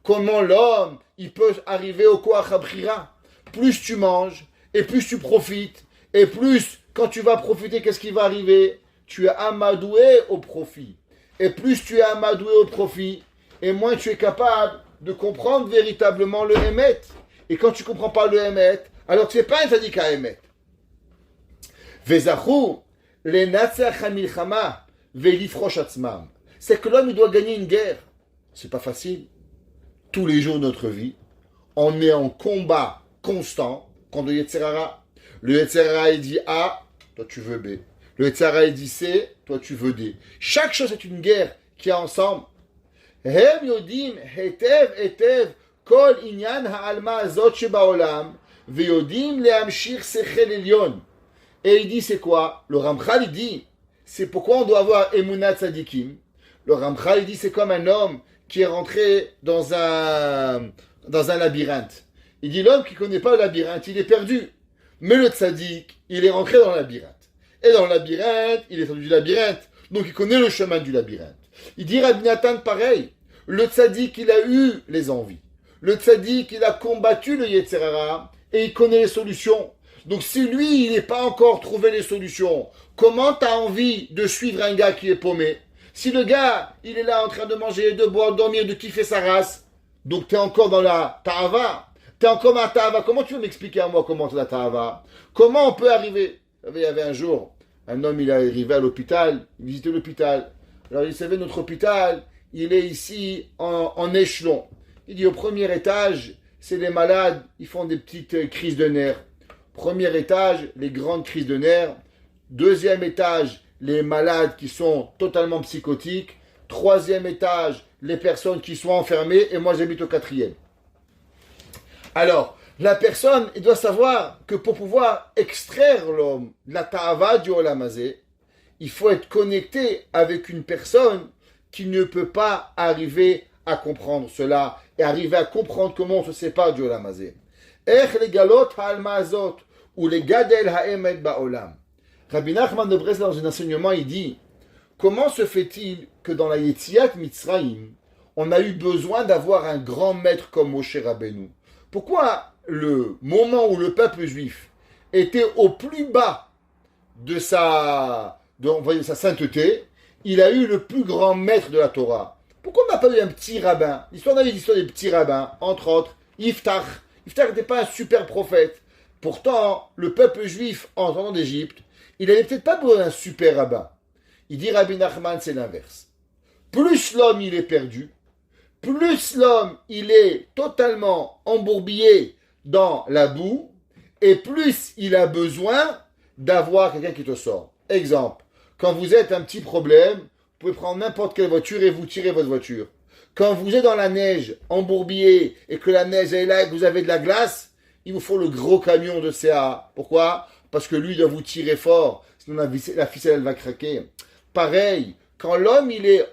Comment l'homme, il peut arriver au Koach HaBchira? Plus tu manges, et plus tu profites, et plus, quand tu vas profiter, qu'est-ce qui va arriver? Tu es amadoué au profit. Et plus tu es amadoué au profit, et moins tu es capable de comprendre véritablement le Hémet. Et quand tu ne comprends pas le Hémet, alors tu n'es pas un tzadik à Hémet. Vezachu, les Natseach HaMilchama, Velifrosh Atzmam. C'est que l'homme, il doit gagner une guerre. C'est pas facile. Tous les jours de notre vie, on est en combat constant contre le Yetzer Hara. Le Yetzer Hara, il dit A, toi tu veux B. Le Yetzer Hara, il dit C, toi tu veux D. Chaque chose est une guerre qui est ensemble. Hem yodim hetev hetev kol inyan ha'alma azot shebaolam veyodim lehamshir sechel elyon. Et il dit c'est quoi? Le Ramchal, il dit c'est pourquoi on doit avoir Emunat Tzadikim. Le Ramchal, il dit c'est comme un homme qui est rentré dans un labyrinthe. Il dit l'homme qui ne connaît pas le labyrinthe, il est perdu. Mais le Tzadik, il est rentré dans le labyrinthe. Et dans le labyrinthe, il est sorti du labyrinthe. Donc il connaît le chemin du labyrinthe. Il dit Rabbi Nathan pareil. Le Tzadik, il a eu les envies. Le Tzadik, il a combattu le Yetzer Hara et il connaît les solutions. Donc si lui, il n'est pas encore trouvé les solutions, comment tu as envie de suivre un gars qui est paumé? Si le gars, il est là en train de manger, de boire, de dormir, de kiffer sa race, donc tu es encore dans la ta'ava. Tu es encore dans la ta'ava. Comment tu veux m'expliquer à moi comment tu es la ta'ava? Comment on peut arriver? Vous savez, il y avait un jour, un homme, il est arrivé à l'hôpital, il visitait l'hôpital. Alors il savait, notre hôpital, il est ici en échelon. Il dit au premier étage, c'est les malades, ils font des petites crises de nerfs. Premier étage, les grandes crises de nerfs. Deuxième étage, les malades qui sont totalement psychotiques. Troisième étage, les personnes qui sont enfermées. Et moi, j'habite au quatrième. Alors, la personne, il doit savoir que pour pouvoir extraire l'homme de la ta'ava du Olam Hazé, il faut être connecté avec une personne qui ne peut pas arriver à comprendre cela et arriver à comprendre comment on se sépare du Olam Hazé. Ech legalot ha'alma azot ou les gadel ha'emet ba'olam. Rabbi Nachman de Breslev, dans un enseignement, il dit comment se fait-il que dans la Yetziat Mitzrayim, on a eu besoin d'avoir un grand maître comme Moshe Rabbeinu? Pourquoi le moment où le peuple juif était au plus bas de sa sainteté, il a eu le plus grand maître de la Torah? Pourquoi on n'a pas eu un petit rabbin? L'histoire des petits rabbins, entre autres, Yiftach. Yiftach n'était pas un super prophète. Pourtant, le peuple juif, en rentrant d'Égypte, il n'avait peut-être pas besoin d'un super rabbin. Il dit Rabbi Nachman, c'est l'inverse. Plus l'homme il est perdu, plus l'homme il est totalement embourbillé dans la boue, et plus il a besoin d'avoir quelqu'un qui te sort. Exemple, quand vous êtes un petit problème, vous pouvez prendre n'importe quelle voiture et vous tirez votre voiture. Quand vous êtes dans la neige, embourbillé, et que la neige est là et que vous avez de la glace, il vous faut le gros camion de CA. Pourquoi? Parce que lui doit vous tirer fort, sinon la ficelle elle va craquer. Pareil, quand l'homme il est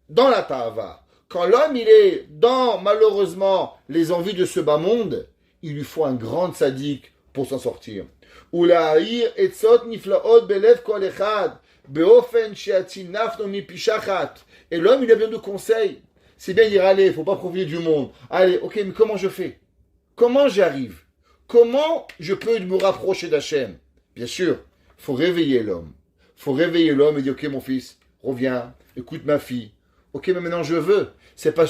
dans la ta'ava, quand l'homme il est dans malheureusement les envies de ce bas monde, il lui faut un grand tzaddik pour s'en sortir. Ula'ir etzot niflaot belev kol echad beofen she'atzinafno mipishachat. Et l'homme il a besoin de conseils. C'est bien de dire allez, il ne faut pas profiter du monde. Allez, ok, mais comment je fais? Comment j'y arrive? Comment je peux me rapprocher d'Hachem? Bien sûr, il faut réveiller l'homme. Il faut réveiller l'homme et dire, ok mon fils, reviens, écoute ma fille. Ok, mais maintenant je veux. C'est pas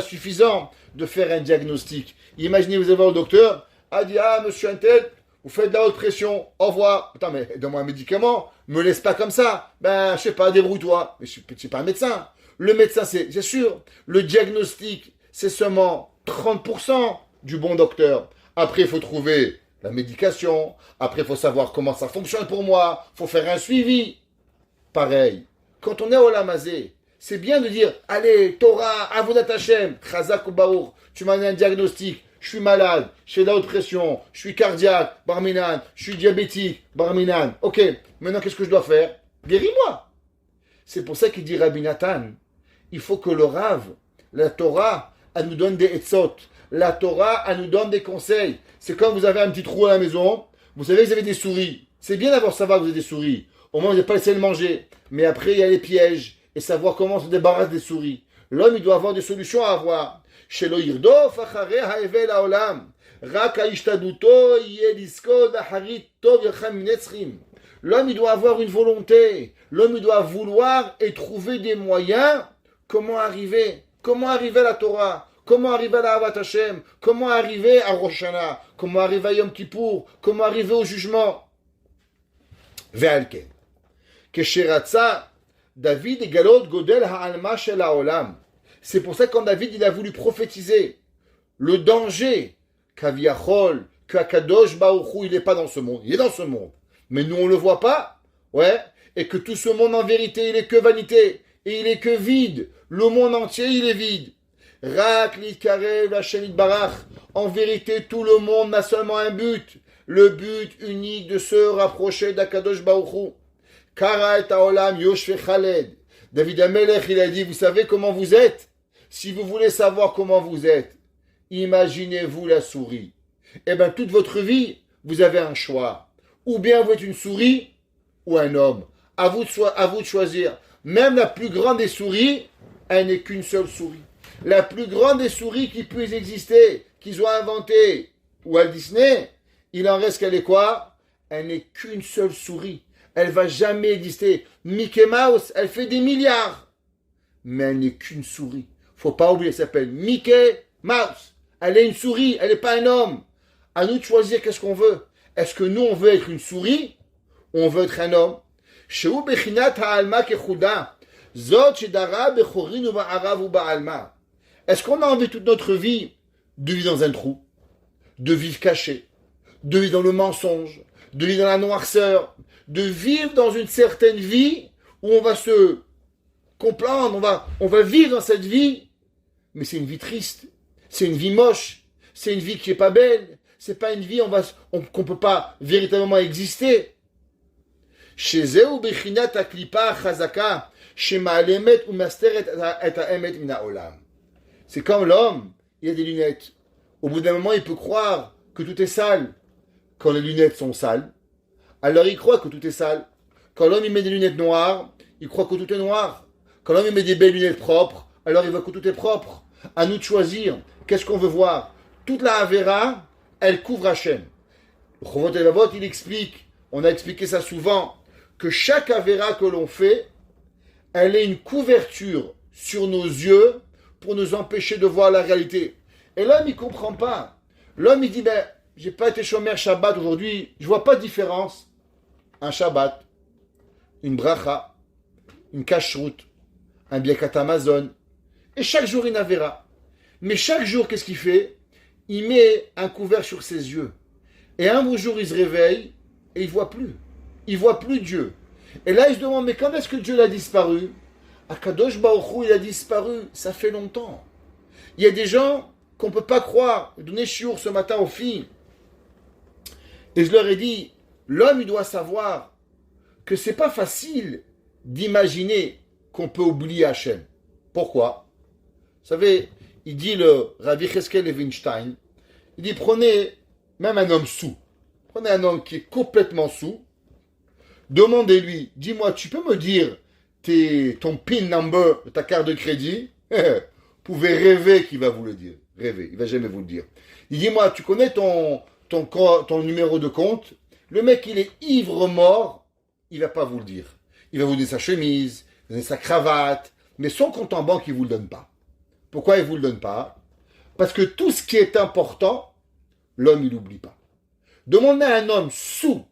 suffisant de faire un diagnostic. Imaginez, vous allez voir le docteur, dit, monsieur Antel, vous faites de la haute pression, au revoir. Attends, mais donne-moi un médicament, me laisse pas comme ça. Je sais pas, débrouille-toi. Mais je suis pas un médecin. Le médecin, c'est sûr, le diagnostic, c'est seulement 30% du bon docteur. Après, il faut trouver la médication. Après, il faut savoir comment ça fonctionne pour moi. Il faut faire un suivi. Pareil, quand on est au Lamazé, c'est bien de dire, allez, Torah, Avodat Hashem, Chazak ou Baour, tu m'as donné un diagnostic, je suis malade, je fais de la haute pression, je suis cardiaque, Barminan, je suis diabétique, Barminan. Ok, maintenant qu'est-ce que je dois faire? Guéris-moi. C'est pour ça qu'il dit Rabbi Nathan, il faut que le Rav, la Torah, elle nous donne des etzot. La Torah, elle nous donne des conseils. C'est comme vous avez un petit trou à la maison, vous savez que vous avez des souris. C'est bien d'avoir savoir que vous avez des souris. Au moins, vous n'avez pas laissé le manger. Mais après, il y a les pièges. Et savoir comment se débarrasser des souris. L'homme, il doit avoir des solutions à avoir. Shelo yirdof acharei ha'evel ha'olam. Rak ha'ishtaduto yeh liskod acharit tov yelchem minetzrim. L'homme, il doit avoir une volonté. L'homme, il doit vouloir et trouver des moyens. Comment arriver? Comment arriver à la Torah? Comment arriver à la Avat Hashem? Comment arriver à Rosh Hashanah? Comment arriver à Yom Kippour? Comment arriver au jugement? Ve'alken. Kesheratza, David et Galot Godel Ha'alma Shel Ha'olam. C'est pour ça que quand David il a voulu prophétiser le danger qu'Aviachol, qu'Akadosh Baruch Hu, il n'est pas dans ce monde, il est dans ce monde. Mais nous on le voit pas, ouais, et que tout ce monde en vérité il est que vanité, et il est que vide. Le monde entier il est vide. Rak Litkarev Hashem Itbarach. En vérité tout le monde n'a seulement un but, le but unique de se rapprocher d'Akadosh Baruch Hu. Kara et Haolam Yoshve Khaled. David Amelech, il a dit, vous savez comment vous êtes? Si vous voulez savoir comment vous êtes, imaginez-vous la souris. Eh bien, toute votre vie, vous avez un choix. Ou bien vous êtes une souris, ou un homme. À vous de choisir. Même la plus grande des souris, elle n'est qu'une seule souris. La plus grande des souris qui puisse exister, qu'ils ont inventé, Walt Disney, il en reste qu'elle est quoi? Elle n'est qu'une seule souris. Elle va jamais exister. Mickey Mouse, elle fait des milliards. Mais elle n'est qu'une souris. Faut pas oublier, elle s'appelle Mickey Mouse. Elle est une souris, elle n'est pas un homme. À nous de choisir qu'est-ce qu'on veut. Est-ce que nous, on veut être une souris ou on veut être un homme? Est-ce qu'on a envie toute notre vie de vivre dans un trou, de vivre caché, de vivre dans le mensonge, de vivre dans la noirceur, de vivre dans une certaine vie où on va se comprendre, on va vivre dans cette vie, mais c'est une vie triste, c'est une vie moche, c'est une vie qui est pas belle, c'est pas une vie qu'on peut pas véritablement exister. C'est comme l'homme, il a des lunettes. Au bout d'un moment, il peut croire que tout est sale. Quand les lunettes sont sales, alors il croit que tout est sale. Quand l'homme il met des lunettes noires, il croit que tout est noir. Quand l'homme il met des belles lunettes propres, alors il voit que tout est propre. À nous de choisir. Qu'est-ce qu'on veut voir? Toute la Avera, elle couvre Hachem. Le Chovot Levavot, il explique, on a expliqué ça souvent, que chaque Avera que l'on fait, elle est une couverture sur nos yeux pour nous empêcher de voir la réalité. Et l'homme, il ne comprend pas. L'homme, il dit, j'ai pas été chômeur Shabbat aujourd'hui, je vois pas de différence. Un Shabbat, une bracha, une kashrut, un birkat Amazon, et chaque jour une avera. Mais chaque jour, qu'est-ce qu'il fait? Il met un couvert sur ses yeux. Et un beau jour, il se réveille et il voit plus. Il voit plus Dieu. Et là, il se demande, mais quand est-ce que Dieu l'a disparu? Akadosh Baruch Hu, il a disparu, ça fait longtemps. Il y a des gens qu'on ne peut pas croire. J'ai donné shiur ce matin aux filles. Et je leur ai dit, l'homme, il doit savoir que c'est pas facile d'imaginer qu'on peut oublier Hachem. Pourquoi? Vous savez, il dit le Rabbi Cheskel Levinstein, il dit, prenez même un homme saoul. Prenez un homme qui est complètement saoul. Demandez-lui, dis-moi, tu peux me dire ton PIN number de ta carte de crédit? Vous pouvez rêver qu'il va vous le dire. Rêver, il va jamais vous le dire. Il dit, moi, tu connais ton numéro de compte? Le mec, il est ivre mort, il va pas vous le dire. Il va vous donner sa chemise, vous donner sa cravate, mais son compte en banque, il vous le donne pas. Pourquoi il vous le donne pas? Parce que tout ce qui est important, l'homme, il n'oublie pas. Demandez à un homme sous,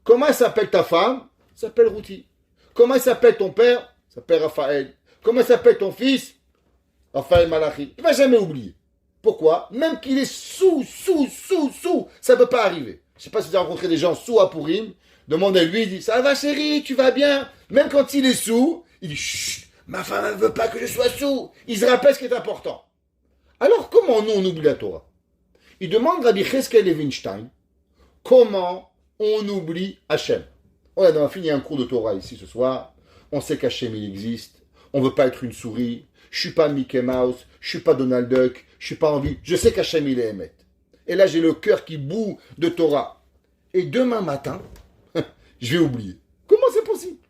comment s'appelle ta femme? S'appelle Routi. Comment s'appelle ton père? S'appelle Raphaël. Comment s'appelle ton fils? Raphaël Malachi. Il va jamais oublier. Pourquoi? Même qu'il est sous, ça ne peut pas arriver. Je ne sais pas si vous avez rencontré des gens sous à Pourim. Demandez-lui, il dit, ça va chérie, tu vas bien? Même quand il est sous, il dit, chut, ma femme ne veut pas que je sois sous. Il se rappelle ce qui est important. Alors comment nous on oublie la Torah? Il demande Rabbi Cheskel Levinstein, comment on oublie Hachem? On a fini un cours de Torah ici ce soir. On sait qu'Hachem il existe. On ne veut pas être une souris. Je ne suis pas Mickey Mouse. Je ne suis pas Donald Duck. Je ne suis pas envie. Je sais qu'Hachem il est Emet. Et là j'ai le cœur qui bout de Torah. Et demain matin, je vais oublier. Comment c'est possible?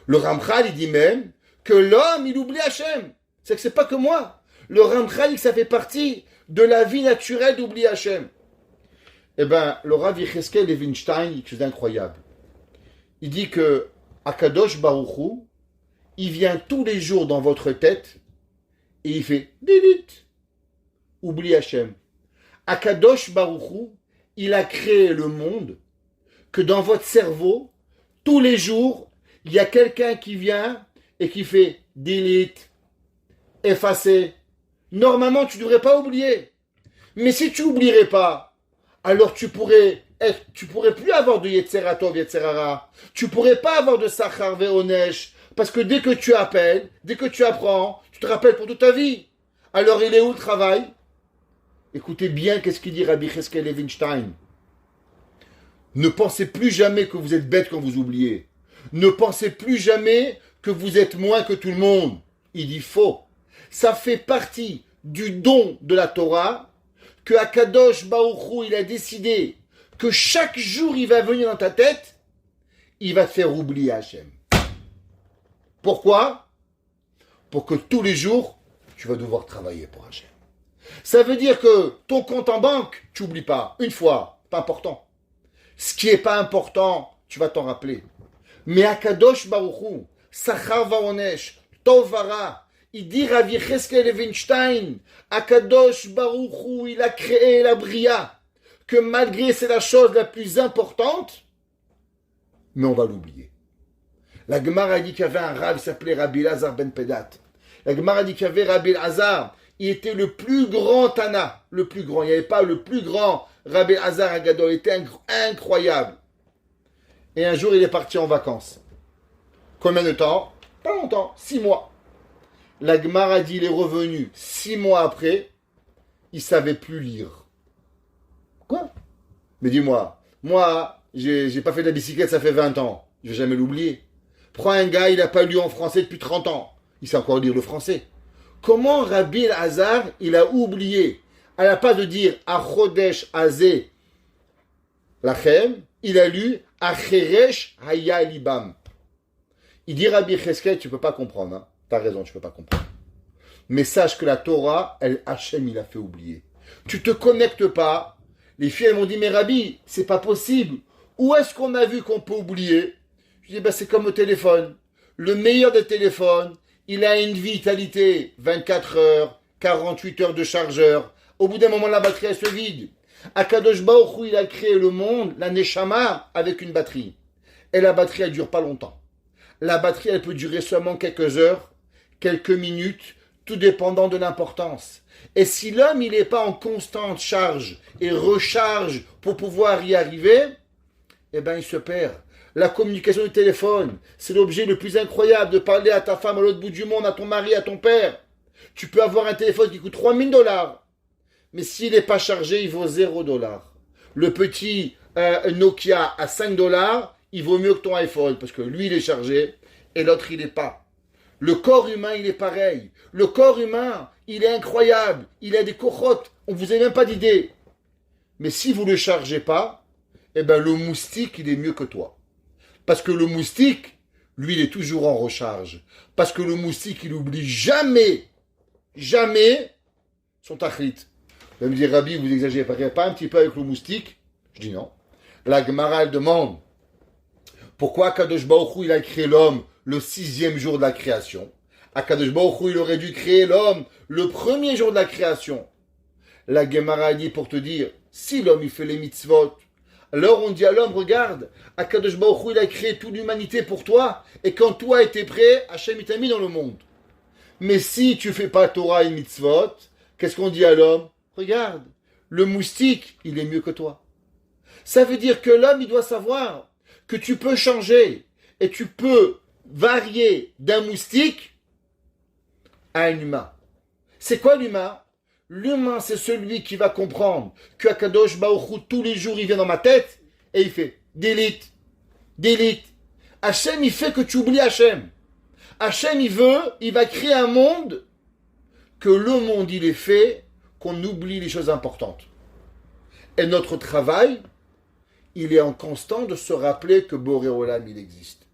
Le Ramchal il dit même que l'homme il oublie Hachem. C'est que c'est pas que moi. Le Ramchal ça fait partie de la vie naturelle d'oublier Hachem. Eh bien, le Rav Yecheskel Levinstein, il dit quelque chose d'incroyable. Il dit que Akadosh Baruch Hu, il vient tous les jours dans votre tête et il fait delete. Oublie Hachem. Akadosh Baruch Hu, il a créé le monde que dans votre cerveau, tous les jours, il y a quelqu'un qui vient et qui fait delete, effacer. Normalement, tu ne devrais pas oublier. Mais si tu n'oublierais pas, alors tu pourrais plus avoir de Yetzer Tov, Yetzer Hara. Tu pourrais pas avoir de Sachar Ve'onesh. Parce que dès que tu appelles, dès que tu apprends, tu te rappelles pour toute ta vie. Alors il est où le travail? Écoutez bien qu'est-ce qu'il dit Rabbi Cheskel Levinstein. Ne pensez plus jamais que vous êtes bête quand vous oubliez. Ne pensez plus jamais que vous êtes moins que tout le monde. Il dit faux. Ça fait partie du don de la Torah que Akadosh Baruch Hu, il a décidé que chaque jour il va venir dans ta tête, il va te faire oublier Hachem. Pourquoi? Pour que tous les jours, tu vas devoir travailler pour Hachem. Ça veut dire que ton compte en banque, tu n'oublies pas. Une fois, pas important. Ce qui n'est pas important, tu vas t'en rappeler. Mais Akadosh Baruch Hu, Sachar Vaonesh, Tov Vara, il dit Rabbi Cheskel Levinstein, Akadosh Baruch Hu, il a créé la Bria, que malgré c'est la chose la plus importante, mais on va l'oublier. La Gemara dit qu'il y avait un Rav qui s'appelait Rabbi Elazar ben Pedat. La Gemara dit qu'il y avait Rabbi Elazar, il était le plus grand Tana, le plus grand. Il n'y avait pas le plus grand Rabbi Elazar Agadol, il était incroyable. Et un jour, il est parti en vacances. Combien de temps? Pas longtemps, 6 mois. La Gemara dit il est revenu 6 mois après, il ne savait plus lire. Quoi? Mais dis-moi, moi, j'ai pas fait de la bicyclette, ça fait 20 ans. Je vais jamais l'oublier. Prends un gars, il n'a pas lu en français depuis 30 ans. Il sait encore lire le français. Comment Rabbi Elazar, il a oublié? Elle n'a pas de dire Achodesh Azeh Lachem, il a lu Acheresh Haya Libam. Il dit Rabbi Cheskel, tu ne peux pas comprendre. Hein? Tu as raison, tu ne peux pas comprendre. Mais sache que la Torah, Hachem, il a fait oublier. Tu te connectes pas. Les filles, elles m'ont dit, mais Rabbi, c'est pas possible. Où est-ce qu'on a vu qu'on peut oublier? Je dis, c'est comme le téléphone. Le meilleur des téléphones, il a une vitalité, 24 heures, 48 heures de chargeur. Au bout d'un moment, la batterie, elle se vide. Akadosh Baruch Hu, il a créé le monde, la Neshama, avec une batterie. Et la batterie, elle dure pas longtemps. La batterie, elle peut durer seulement quelques heures, quelques minutes, tout dépendant de l'importance. Et si l'homme, il n'est pas en constante charge et recharge pour pouvoir y arriver, eh bien, il se perd. La communication du téléphone, c'est l'objet le plus incroyable de parler à ta femme à l'autre bout du monde, à ton mari, à ton père. Tu peux avoir un téléphone qui coûte $3000. Mais s'il n'est pas chargé, il vaut $0. Le petit Nokia à $5, il vaut mieux que ton iPhone, parce que lui, il est chargé, et l'autre, il n'est pas. Le corps humain, il est pareil. Le corps humain, il est incroyable. Il a des cochottes. On ne vous a même pas d'idée. Mais si vous ne le chargez pas, eh ben, le moustique, il est mieux que toi. Parce que le moustique, lui, il est toujours en recharge. Parce que le moustique, il n'oublie jamais son tachlit. Vous allez me dire, Rabbi, vous exagérez pas un petit peu avec le moustique? Je dis non. La Gemara, elle demande, pourquoi Kadosh Baruch Hu, il a créé l'homme le 6e jour de la création? Akadosh Baruch Hu, il aurait dû créer l'homme le 1er jour de la création. La Gemara dit pour te dire, si l'homme il fait les mitzvot, alors on dit à l'homme, regarde, Akadosh Baruch Hu, il a créé toute l'humanité pour toi, et quand toi étais prêt, Hachem il t'a mis dans le monde. Mais si tu fais pas Torah et mitzvot, qu'est-ce qu'on dit à l'homme? Regarde, le moustique, il est mieux que toi. Ça veut dire que l'homme, il doit savoir que tu peux changer et tu peux varier d'un moustique à un humain. C'est quoi l'humain? L'humain, c'est celui qui va comprendre que Akadosh Baruch Hu, tous les jours, il vient dans ma tête et il fait delete, delete. Hachem, il fait que tu oublies Hachem. Hachem, il va créer un monde que le monde, il est fait qu'on oublie les choses importantes. Et notre travail, il est en constant de se rappeler que Boré Olam, il existe.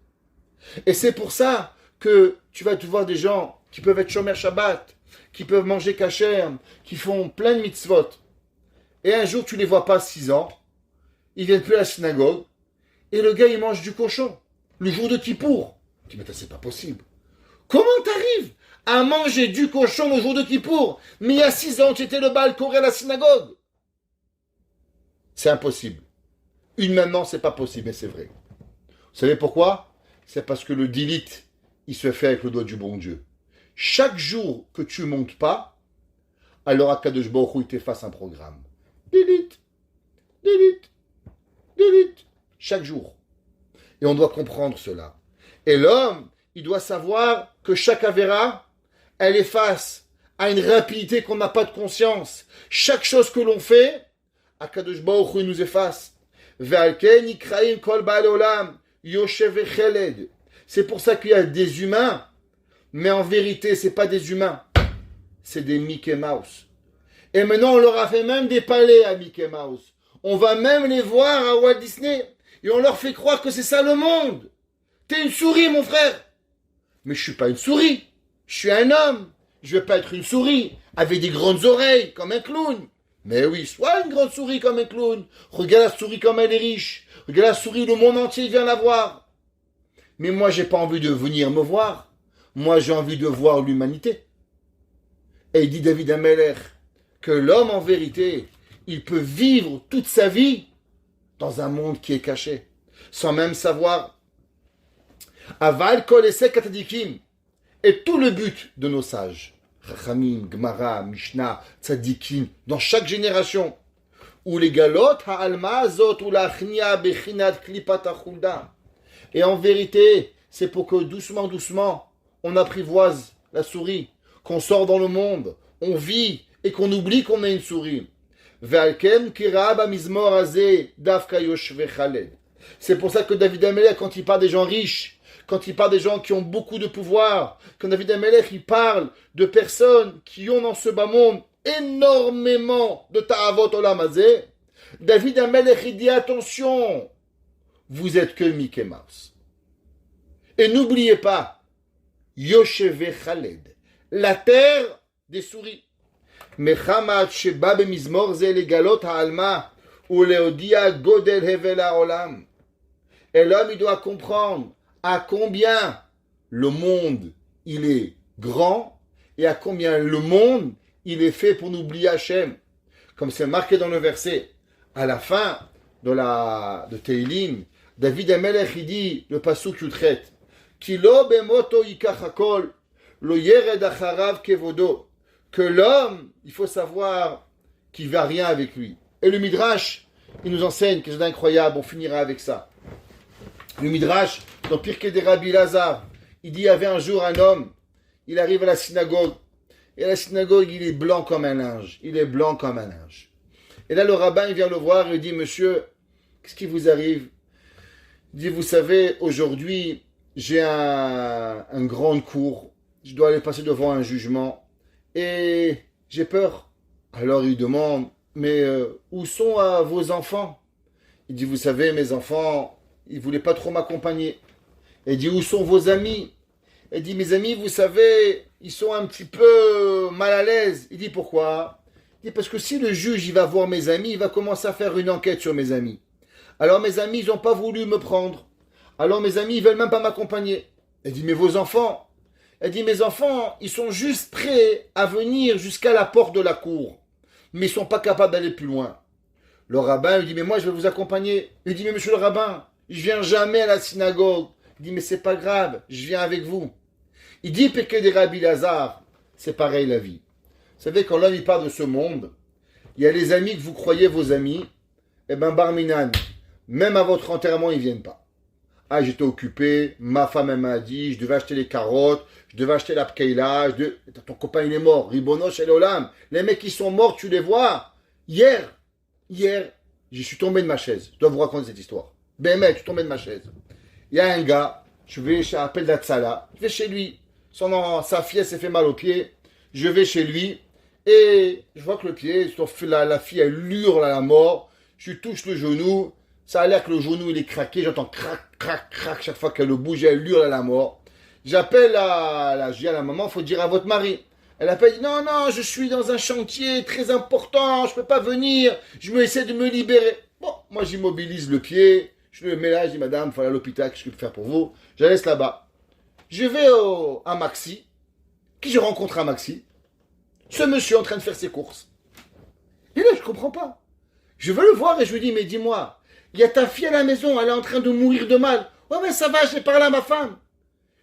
Et c'est pour ça que tu vas te voir des gens qui peuvent être Shomer Shabbat, qui peuvent manger kasher, qui font plein de mitzvot. Et un jour, tu les vois pas 6 ans, ils viennent plus à la synagogue, et le gars, il mange du cochon, le jour de Kippour. Tu dis, mais c'est pas possible. Comment t'arrives à manger du cochon le jour de Kippour? Mais il y a 6 ans, tu étais le Baal Koré à la synagogue. C'est impossible. Humainement, c'est pas possible, mais c'est vrai. Vous savez pourquoi? C'est parce que le delete, il se fait avec le doigt du bon Dieu. Chaque jour que tu montes pas, alors Akadosh Baruch Hu, il t'efface un programme. Delete, delete, delete. Chaque jour. Et on doit comprendre cela. Et l'homme, il doit savoir que chaque avéra, elle est face à une rapidité qu'on n'a pas de conscience. Chaque chose que l'on fait, Akadosh Baruch Hu, il nous efface. Ve'alken ikraim kol ba'al olam yoshev vecheled. C'est pour ça qu'il y a des humains, mais en vérité, c'est pas des humains. C'est des Mickey Mouse. Et maintenant, on leur a fait même des palais à Mickey Mouse. On va même les voir à Walt Disney. Et on leur fait croire que c'est ça le monde. T'es une souris, mon frère. Mais je suis pas une souris. Je suis un homme. Je vais pas être une souris avec des grandes oreilles comme un clown. Mais oui, sois une grande souris comme un clown. Regarde la souris comme elle est riche. Regarde la souris, le monde entier vient la voir. Mais moi, j'ai pas envie de venir me voir. Moi, j'ai envie de voir l'humanité. Et il dit David Ameller que l'homme, en vérité, il peut vivre toute sa vie dans un monde qui est caché, sans même savoir. Aval kol esek tzadikim. Et tout le but de nos sages, Chachamim, Gemara, Mishnah, tzadikim, dans chaque génération, ou les galot ha'alma azot ou la chnia bechinat klipat achulda. Et en vérité, c'est pour que doucement, doucement, on apprivoise la souris, qu'on sort dans le monde, on vit et qu'on oublie qu'on est une souris. C'est pour ça que David Amelech, quand il parle des gens riches, quand il parle des gens qui ont beaucoup de pouvoir, quand David Amelech, il parle de personnes qui ont dans ce bas monde énormément de ta'avot olam hazeh, David Amelech, il dit attention, vous êtes que Mickey Mouse. Et n'oubliez pas, Yosheve Khaled, la terre des souris. Mechamat sheba bemizmor ze legalot ha'alma ou leodia godel hevel ha'olam. Et l'homme, il doit comprendre à combien le monde, il est grand et à combien le monde, il est fait pour n'oublier Hachem. Comme c'est marqué dans le verset, à la fin de Teilim, David Amelech, il dit, le pasuk Yutret, Kilo bemoto yikach hakol, lo yered acharav kevodo. Que l'homme, il faut savoir qu'il ne va rien avec lui. Et le Midrash, il nous enseigne quelque chose d'incroyable, on finira avec ça. Le Midrash, dans Pirkei de Rabbi Lazare, il dit, il y avait un jour un homme, il arrive à la synagogue, et à la synagogue, il est blanc comme un linge. Il est blanc comme un linge. Et là, le rabbin, il vient le voir, et il dit, monsieur, qu'est-ce qui vous arrive? Il dit, vous savez, aujourd'hui, j'ai un grand cours, je dois aller passer devant un jugement, et j'ai peur. Alors il demande, mais où sont vos enfants? Il dit, vous savez, mes enfants, ils ne voulaient pas trop m'accompagner. Il dit, où sont vos amis? Il dit, mes amis, vous savez, ils sont un petit peu mal à l'aise. Il dit, pourquoi? Il dit, parce que si le juge il va voir mes amis, il va commencer à faire une enquête sur mes amis. Alors mes amis, ils n'ont pas voulu me prendre. Alors mes amis, ils ne veulent même pas m'accompagner. Il dit, mais vos enfants? Elle dit, mes enfants, ils sont juste prêts à venir jusqu'à la porte de la cour. Mais ils ne sont pas capables d'aller plus loin. Le rabbin lui dit, mais moi je vais vous accompagner. Il dit, mais monsieur le rabbin, je viens jamais à la synagogue. Il dit, mais c'est pas grave, je viens avec vous. Il dit, Pirkei de Rabbi Lazare, c'est pareil la vie. Vous savez, quand l'homme il part de ce monde, il y a les amis que vous croyez vos amis, eh ben bar minan, même à votre enterrement, ils viennent pas. Ah, j'étais occupé, ma femme elle m'a dit, je devais acheter les carottes, je devais acheter la pkeila, ton copain il est mort, ribono shel olam. Les mecs qui sont morts, tu les vois. Hier, je suis tombé de ma chaise. Je dois vous raconter cette histoire. Ben mec, je suis tombé de ma chaise. Il y a un gars, je vais chez appel d'Atsala, je vais chez lui. Sa fille s'est fait mal au pied. Je vais chez lui et je vois que le pied, la fille elle hurle à la mort. Je lui touche le genou. Ça a l'air que le genou il est craqué. J'entends crac, crac, crac chaque fois qu'elle le bouge. Elle hurle à la mort. J'appelle je dis à la maman, faut dire à votre mari. Elle appelle, dit non, je suis dans un chantier très important, je peux pas venir. Je me essaie de me libérer. Bon, moi j'immobilise le pied. Je le mets là, je dis madame, il faut aller à l'hôpital, qu'est-ce que je peux faire pour vous? Je la laisse là-bas. Je vais à Maxi. Qui je rencontre à Maxi? Ce monsieur en train de faire ses courses. Et là, je comprends pas. Je veux le voir et je lui dis, mais dis-moi, il y a ta fille à la maison, elle est en train de mourir de mal. Ouais, mais ça va, j'ai parlé à ma femme.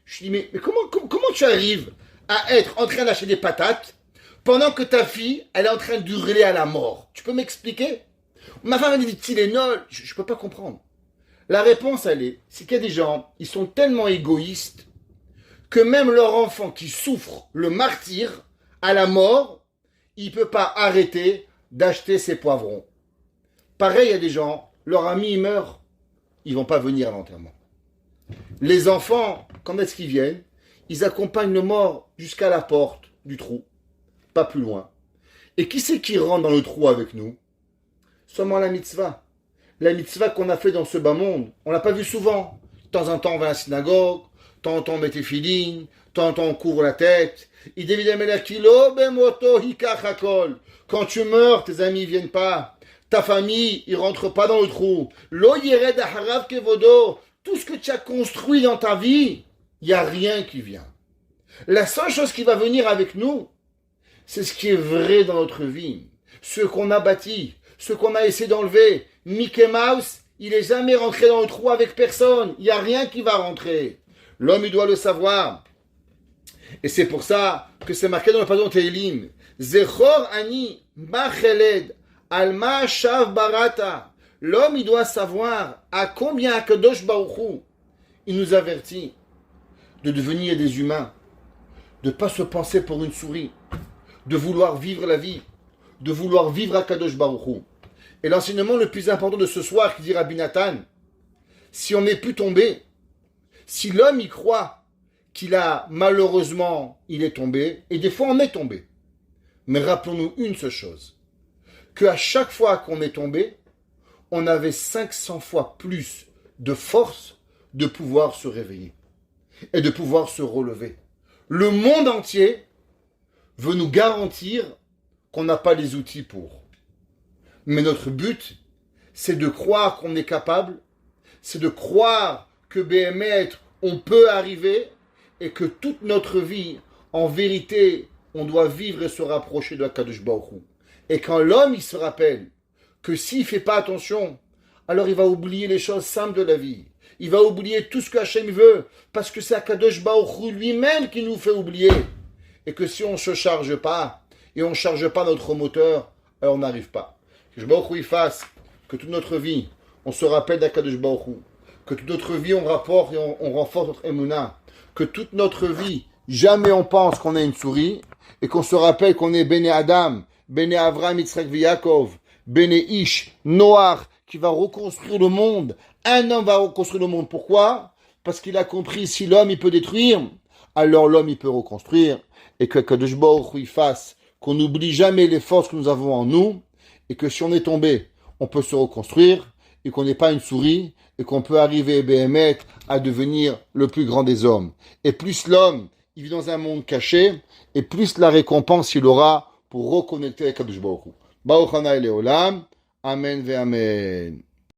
Je lui dis, mais comment tu arrives à être en train d'acheter des patates pendant que ta fille, elle est en train d'hurler à la mort? Tu peux m'expliquer? Ma femme m'a dit, Tylenol, je peux pas comprendre. La réponse, c'est qu'il y a des gens, ils sont tellement égoïstes que même leur enfant qui souffre le martyre à la mort, il ne peut pas arrêter d'acheter ses poivrons. Pareil, il y a des gens, leur ami il meurt, ils ne vont pas venir à l'enterrement. Les enfants, quand est-ce qu'ils viennent? Ils accompagnent le mort jusqu'à la porte du trou, pas plus loin. Et qui c'est qui rentre dans le trou avec nous? Seulement la mitzvah. La mitzvah qu'on a fait dans ce bas monde, on l'a pas vu souvent. De temps en temps, on va à la synagogue, de temps en temps, on met tes filines, de temps en temps, on couvre la tête. Quand tu meurs, tes amis viennent pas. Ta famille, ils rentrent pas dans le trou. Tout ce que tu as construit dans ta vie, il n'y a rien qui vient. La seule chose qui va venir avec nous, c'est ce qui est vrai dans notre vie. Ce qu'on a bâti, ce qu'on a essayé d'enlever. Mickey Mouse, il est jamais rentré dans le trou avec personne. Il n'y a rien qui va rentrer. L'homme, il doit le savoir. Et c'est pour ça que c'est marqué dans le pardon Teilim. Zechor ani macheled alma shav barata. L'homme, il doit savoir à combien Akadosh Baruch Hu, il nous avertit de devenir des humains, de ne pas se penser pour une souris, de vouloir vivre la vie, de vouloir vivre Akadosh Baruch Hu. Et l'enseignement le plus important de ce soir, qui dit Rabbi Nathan, si on est pu tomber, si l'homme y croit qu'il a malheureusement, il est tombé, et des fois on est tombé. Mais rappelons-nous une seule chose, qu'à chaque fois qu'on est tombé, on avait 500 fois plus de force de pouvoir se réveiller et de pouvoir se relever. Le monde entier veut nous garantir qu'on n'a pas les outils pour. Mais notre but, c'est de croire qu'on est capable, c'est de croire que BMET, on peut arriver et que toute notre vie, en vérité, on doit vivre et se rapprocher de la Kadosh Baruch Hu. Et quand l'homme, il se rappelle que s'il ne fait pas attention, alors il va oublier les choses simples de la vie. Il va oublier tout ce que Hachem veut, parce que c'est Akadosh Baruch Hu lui-même qui nous fait oublier. Et que si on ne se charge pas, et on ne charge pas notre moteur, alors on n'arrive pas. Que Baruch Hu fasse que toute notre vie, on se rappelle d'Akadosh Baruch Hu. Que toute notre vie, on rapporte et on renforce notre Emouna. Que toute notre vie, jamais on pense qu'on est une souris, et qu'on se rappelle qu'on est Bene Adam, Bene Avraham, Yitzhak, Yaakov, Bene Ish, Noach, qui va reconstruire le monde. Un homme va reconstruire le monde. Pourquoi? Parce qu'il a compris, si l'homme il peut détruire, alors l'homme il peut reconstruire. Et que Kadosh Baruch Hu il fasse qu'on n'oublie jamais les forces que nous avons en nous, et que si on est tombé, on peut se reconstruire, et qu'on n'est pas une souris, et qu'on peut arriver, Béhémet, à devenir le plus grand des hommes. Et plus l'homme, il vit dans un monde caché, et plus la récompense il aura pour reconnecter avec Kadosh Baruch Hu. Baruch Hana Leolam. Amen ve Amen.